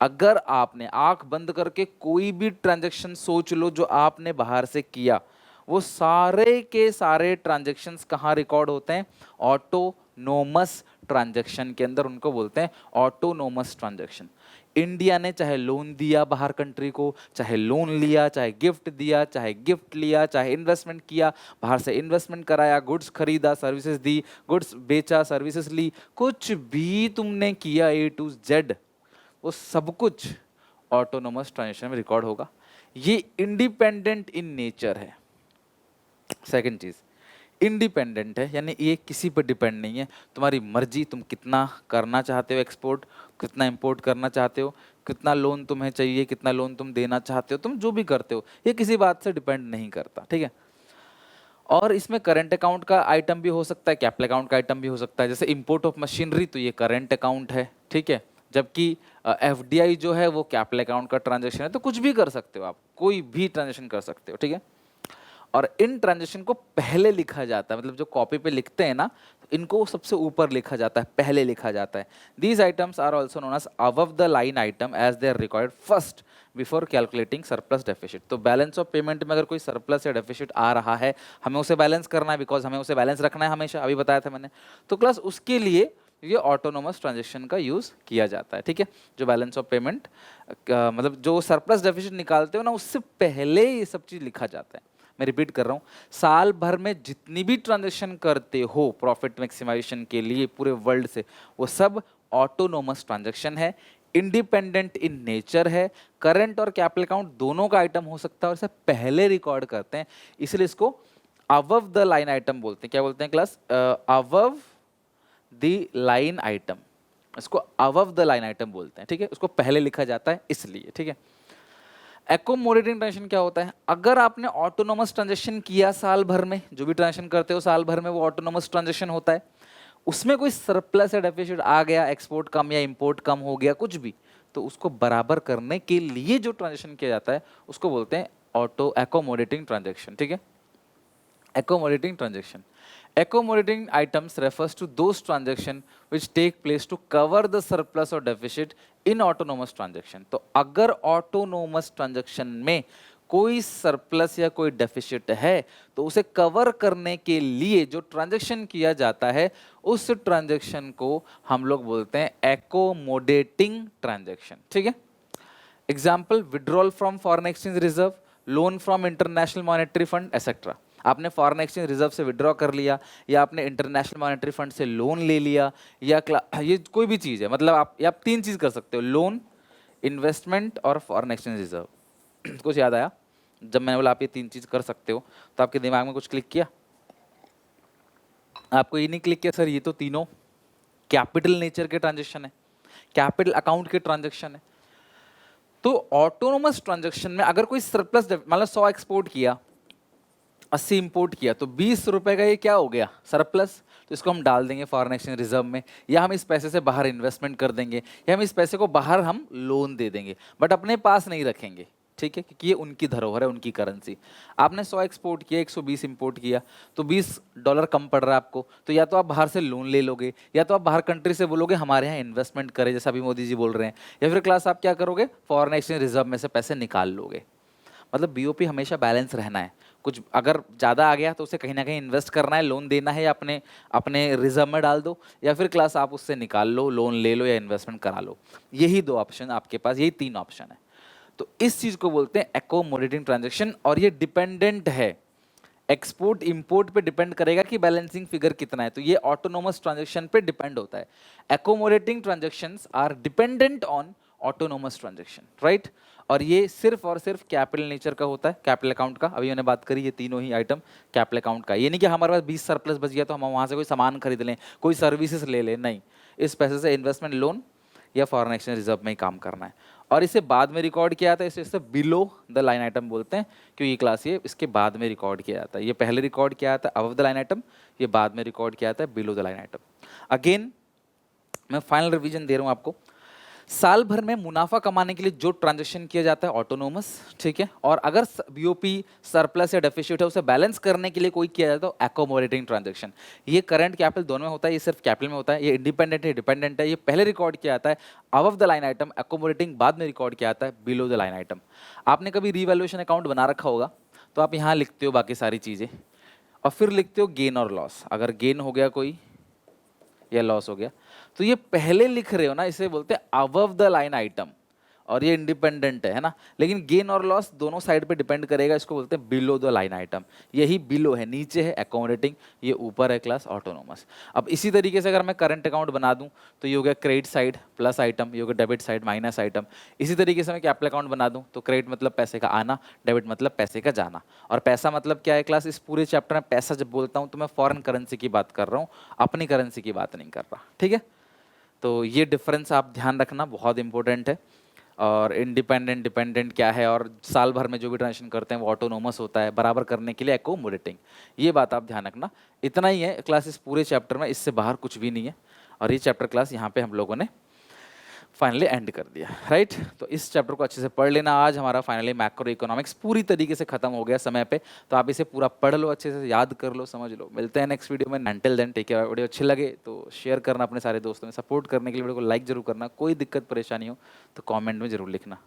अगर आपने आंख बंद करके कोई भी ट्रांजैक्शन सोच लो जो आपने बाहर से किया, वो सारे के सारे ट्रांजैक्शंस कहाँ रिकॉर्ड होते हैं, ऑटोनोमस ट्रांजैक्शन के अंदर, उनको बोलते हैं ऑटोनोमस ट्रांजैक्शन। इंडिया ने चाहे लोन दिया बाहर कंट्री को, चाहे लोन लिया, चाहे गिफ्ट दिया, चाहे गिफ्ट लिया, चाहे इन्वेस्टमेंट किया, बाहर से इन्वेस्टमेंट कराया, गुड्स खरीदा, सर्विसेज दी, गुड्स बेचा, सर्विसेज ली, कुछ भी तुमने किया A to Z, वो सब कुछ ऑटोनोमस ट्रांजैक्शन में रिकॉर्ड होगा। ये इंडिपेंडेंट इन नेचर है। सेकंड चीज, इंडिपेंडेंट है, यानी ये किसी पर डिपेंड नहीं है, तुम्हारी मर्जी, तुम कितना करना चाहते हो एक्सपोर्ट, कितना इंपोर्ट करना चाहते हो, कितना लोन तुम्हें चाहिए, कितना लोन तुम देना चाहते हो, तुम जो भी करते हो ये किसी बात से डिपेंड नहीं करता, ठीक है। और इसमें करंट अकाउंट का आइटम भी हो सकता है, कैपिटल अकाउंट का आइटम भी हो सकता है। जैसे इंपोर्ट ऑफ मशीनरी, तो ये करंट अकाउंट है, ठीक है, जबकि FDI जो है वो कैपिटल अकाउंट का ट्रांजेक्शन है। तो कुछ भी कर सकते हो आप, कोई भी ट्रांजेक्शन कर सकते हो, ठीक है। और इन ट्रांजेक्शन को पहले लिखा जाता है, मतलब जो कॉपी पे लिखते हैं ना, इनको सबसे ऊपर लिखा जाता है, पहले लिखा जाता है। These items are also known as above the line item as they are recorded first before calculating surplus deficit. तो बैलेंस ऑफ पेमेंट में अगर कोई सरप्लस या डेफिसिट आ रहा है, हमें उसे बैलेंस करना है, बिकॉज हमें उसे बैलेंस रखना है हमेशा, अभी बताया था मैंने। तो क्लास उसके लिए ये ऑटोनोमस ट्रांजेक्शन का यूज किया जाता है, ठीक है। जो बैलेंस ऑफ पेमेंट मतलब जो सरप्लस डेफिसिट निकालते हो ना, उससे पहले ये सब चीज लिखा जाता है। मैं रिपीट कर रहा हूँ, साल भर में जितनी भी ट्रांजैक्शन करते हो प्रॉफिट मैक्सिमाइजेशन के लिए पूरे वर्ल्ड से, वो सब ऑटोनोमस ट्रांजैक्शन है, इंडिपेंडेंट इन नेचर है, करंट और कैपिटल अकाउंट दोनों का आइटम हो सकता है और इसे पहले रिकॉर्ड करते हैं, इसलिए इसको अबव द लाइन आइटम बोलते हैं। क्या बोलते हैं class, above the line item, इसको अबव द लाइन आइटम बोलते हैं, ठीक है, उसको पहले लिखा जाता है इसलिए, ठीक है। एकोमोडेटिंग ट्रांजेक्शन क्या होता है, अगर आपने ऑटोनोमस ट्रांजेक्शन किया साल भर में, जो भी ट्रांजेक्शन करते हो साल भर में वो ऑटोनोमस ट्रांजेक्शन होता है, उसमें कोई सरप्लस या डेफिसिट आ गया, एक्सपोर्ट कम या इंपोर्ट कम हो गया, कुछ भी, तो उसको बराबर करने के लिए जो ट्रांजेक्शन किया जाता है उसको बोलते हैं एकोमोडेटिंग ट्रांजेक्शन, ठीक है। Accommodating transaction. Accommodating items refers to those transactions which take place to cover the surplus or deficit in autonomous transaction. तो अगर autonomous transaction में कोई सरप्लस या कोई डेफिसिट है, तो उसे कवर करने के लिए जो ट्रांजैक्शन किया जाता है, उस ट्रांजैक्शन को हम लोग बोलते हैं एकोमोडेटिंग ट्रांजैक्शन, ठीक है। Example, withdrawal from foreign exchange reserve, loan from international Monetary fund etcetera. आपने फॉरेन एक्सचेंज रिजर्व से विड्रॉ कर लिया, या आपने इंटरनेशनल मॉनेटरी फंड से लोन ले लिया, या ये कोई भी चीज़ है, मतलब आप तीन चीज़ कर सकते हो, लोन, इन्वेस्टमेंट और फॉरेन एक्सचेंज रिजर्व। कुछ याद आया जब मैंने बोला आप ये तीन चीज़ कर सकते हो, तो आपके दिमाग में कुछ क्लिक किया? आपको ये नहीं क्लिक किया सर ये तो तीनों कैपिटल नेचर के ट्रांजेक्शन है, कैपिटल अकाउंट के ट्रांजेक्शन है। तो ऑटोनोमस ट्रांजेक्शन में अगर कोई सरप्लस, मतलब 100 एक्सपोर्ट किया, 80 इंपोर्ट किया, तो 20 रुपए का ये क्या हो गया, सरप्लस। तो इसको हम डाल देंगे फॉरेन एक्सचेंज रिजर्व में, या हम इस पैसे से बाहर इन्वेस्टमेंट कर देंगे, या हम इस पैसे को बाहर हम लोन दे देंगे, बट अपने पास नहीं रखेंगे, ठीक है, क्योंकि ये उनकी धरोहर है, उनकी करेंसी। आपने 100 एक्सपोर्ट किया, 120 इंपोर्ट किया, तो $20 कम पड़ रहा है आपको, तो या तो आप बाहर से लोन ले लोगे, या तो आप बाहर कंट्री से बोलोगे हमारे यहाँ इन्वेस्टमेंट करें, जैसा अभी मोदी जी बोल रहे हैं, या फिर क्लास आप क्या करोगे, फॉरेन एक्सचेंज रिजर्व में से पैसे निकाल लोगे। मतलब बीओपी हमेशा बैलेंस रहना है, कुछ अगर ज़्यादा आ गया तो उसे कहीं ना कहीं इन्वेस्ट करना है, लोन देना है, या अपने अपने रिजर्व में डाल दो, या फिर क्लास आप उससे निकाल लो, लोन ले लो या इन्वेस्टमेंट करा लो। यही दो ऑप्शन आपके पास, यही तीन ऑप्शन है। तो इस चीज़ को बोलते हैं एकोमोडेटिंग ट्रांजेक्शन, और ये डिपेंडेंट है एक्सपोर्ट इंपोर्ट पे डिपेंड करेगा कि बैलेंसिंग फिगर कितना है, तो ये ऑटोनोमस ट्रांजैक्शन पे डिपेंड होता है। Accommodating transactions are dependent on autonomous transaction, right. और ये सिर्फ और सिर्फ कैपिटल नेचर का होता है, कैपिटल अकाउंट का। अभी मैंने बात करी ये तीनों ही आइटम कैपिटल अकाउंट का। ये नहीं कि हमारे पास 20 सरप्लस बच गया तो हम वहां से कोई सामान खरीद लें, कोई सर्विसेज ले लें, नहीं। इस पैसे से इन्वेस्टमेंट लोन या फॉरेन एक्सचेंज रिजर्व में ही काम करना है। और इसे बाद में रिकॉर्ड किया जाता है, इसे बिलो द लाइन आइटम बोलते हैं, क्योंकि ये क्लास ये इसके बाद में रिकॉर्ड किया जाता है। ये पहले रिकॉर्ड किया जाता है अबव द लाइन आइटम, ये बाद में रिकॉर्ड किया जाता है below the line item. Again मैं फाइनल रिवीजन दे रहा हूँ आपको। साल भर में मुनाफा कमाने के लिए जो ट्रांजैक्शन किया जाता है ऑटोनोमस, ठीक है। और अगर बीओपी सरप्लस या डेफिसिट है उसे बैलेंस करने के लिए कोई किया जाता है तो एकोमोडेटिंग ट्रांजैक्शन। ये करंट कैपिटल दोनों में होता है, ये सिर्फ कैपिटल में होता है। ये इंडिपेंडेंट है, डिपेंडेंट है। ये पहले रिकॉर्ड किया जाता है above the line item, accommodating बाद में रिकॉर्ड किया जाता है बिलो द लाइन आइटम। आपने कभी रीवैल्यूएशन अकाउंट बना रखा होगा, तो आप यहाँ लिखते हो बाकी सारी चीज़ें और फिर लिखते हो गेन और लॉस। अगर गेन हो गया कोई या लॉस हो गया, तो ये पहले लिख रहे हो ना, इसे बोलते हैं अबव द लाइन आइटम, और ये इंडिपेंडेंट है ना। लेकिन गेन और लॉस दोनों साइड पे डिपेंड करेगा, इसको बोलते हैं बिलो द लाइन आइटम। यही बिलो है, नीचे है एकोमोडेटिंग, ये ऊपर है क्लास ऑटोनोमस। अब इसी तरीके से अगर मैं करंट अकाउंट बना दूं तो ये हो गया क्रेडिट साइड प्लस आइटम, ये हो गया डेबिट साइड माइनस आइटम। इसी तरीके से मैं कैपिटल अकाउंट बना दूं तो क्रेडिट मतलब पैसे का आना, डेबिट मतलब पैसे का जाना। और पैसा मतलब क्या है क्लास, इस पूरे चैप्टर में पैसा जब बोलता हूँ तो मैं फॉरेन करेंसी की बात कर रहा हूँ, अपनी करेंसी की बात नहीं कर रहा, ठीक है। तो ये डिफरेंस आप ध्यान रखना, बहुत इंपॉर्टेंट है। और इंडिपेंडेंट डिपेंडेंट क्या है, और साल भर में जो भी ट्रांजेक्शन करते हैं वो ऑटोनोमस होता है, बराबर करने के लिए एकोमोडेटिंग। ये बात आप ध्यान रखना। इतना ही है क्लास इस पूरे चैप्टर में, इससे बाहर कुछ भी नहीं है। और ये चैप्टर क्लास यहाँ पे हम लोगों ने फाइनली एंड कर दिया, राइट। तो इस चैप्टर को अच्छे से पढ़ लेना। आज हमारा फाइनली मैक्रो इकोनॉमिक्स पूरी तरीके से खत्म हो गया समय पे, तो आप इसे पूरा पढ़ लो, अच्छे से याद कर लो, समझ लो। मिलते हैं नेक्स्ट वीडियो में। Until then take care. Video अच्छी लगे तो शेयर करना अपने सारे दोस्तों में, सपोर्ट करने के लिए वीडियो को लाइक जरूर करना। कोई दिक्कत परेशानी हो तो कॉमेंट में जरूर लिखना।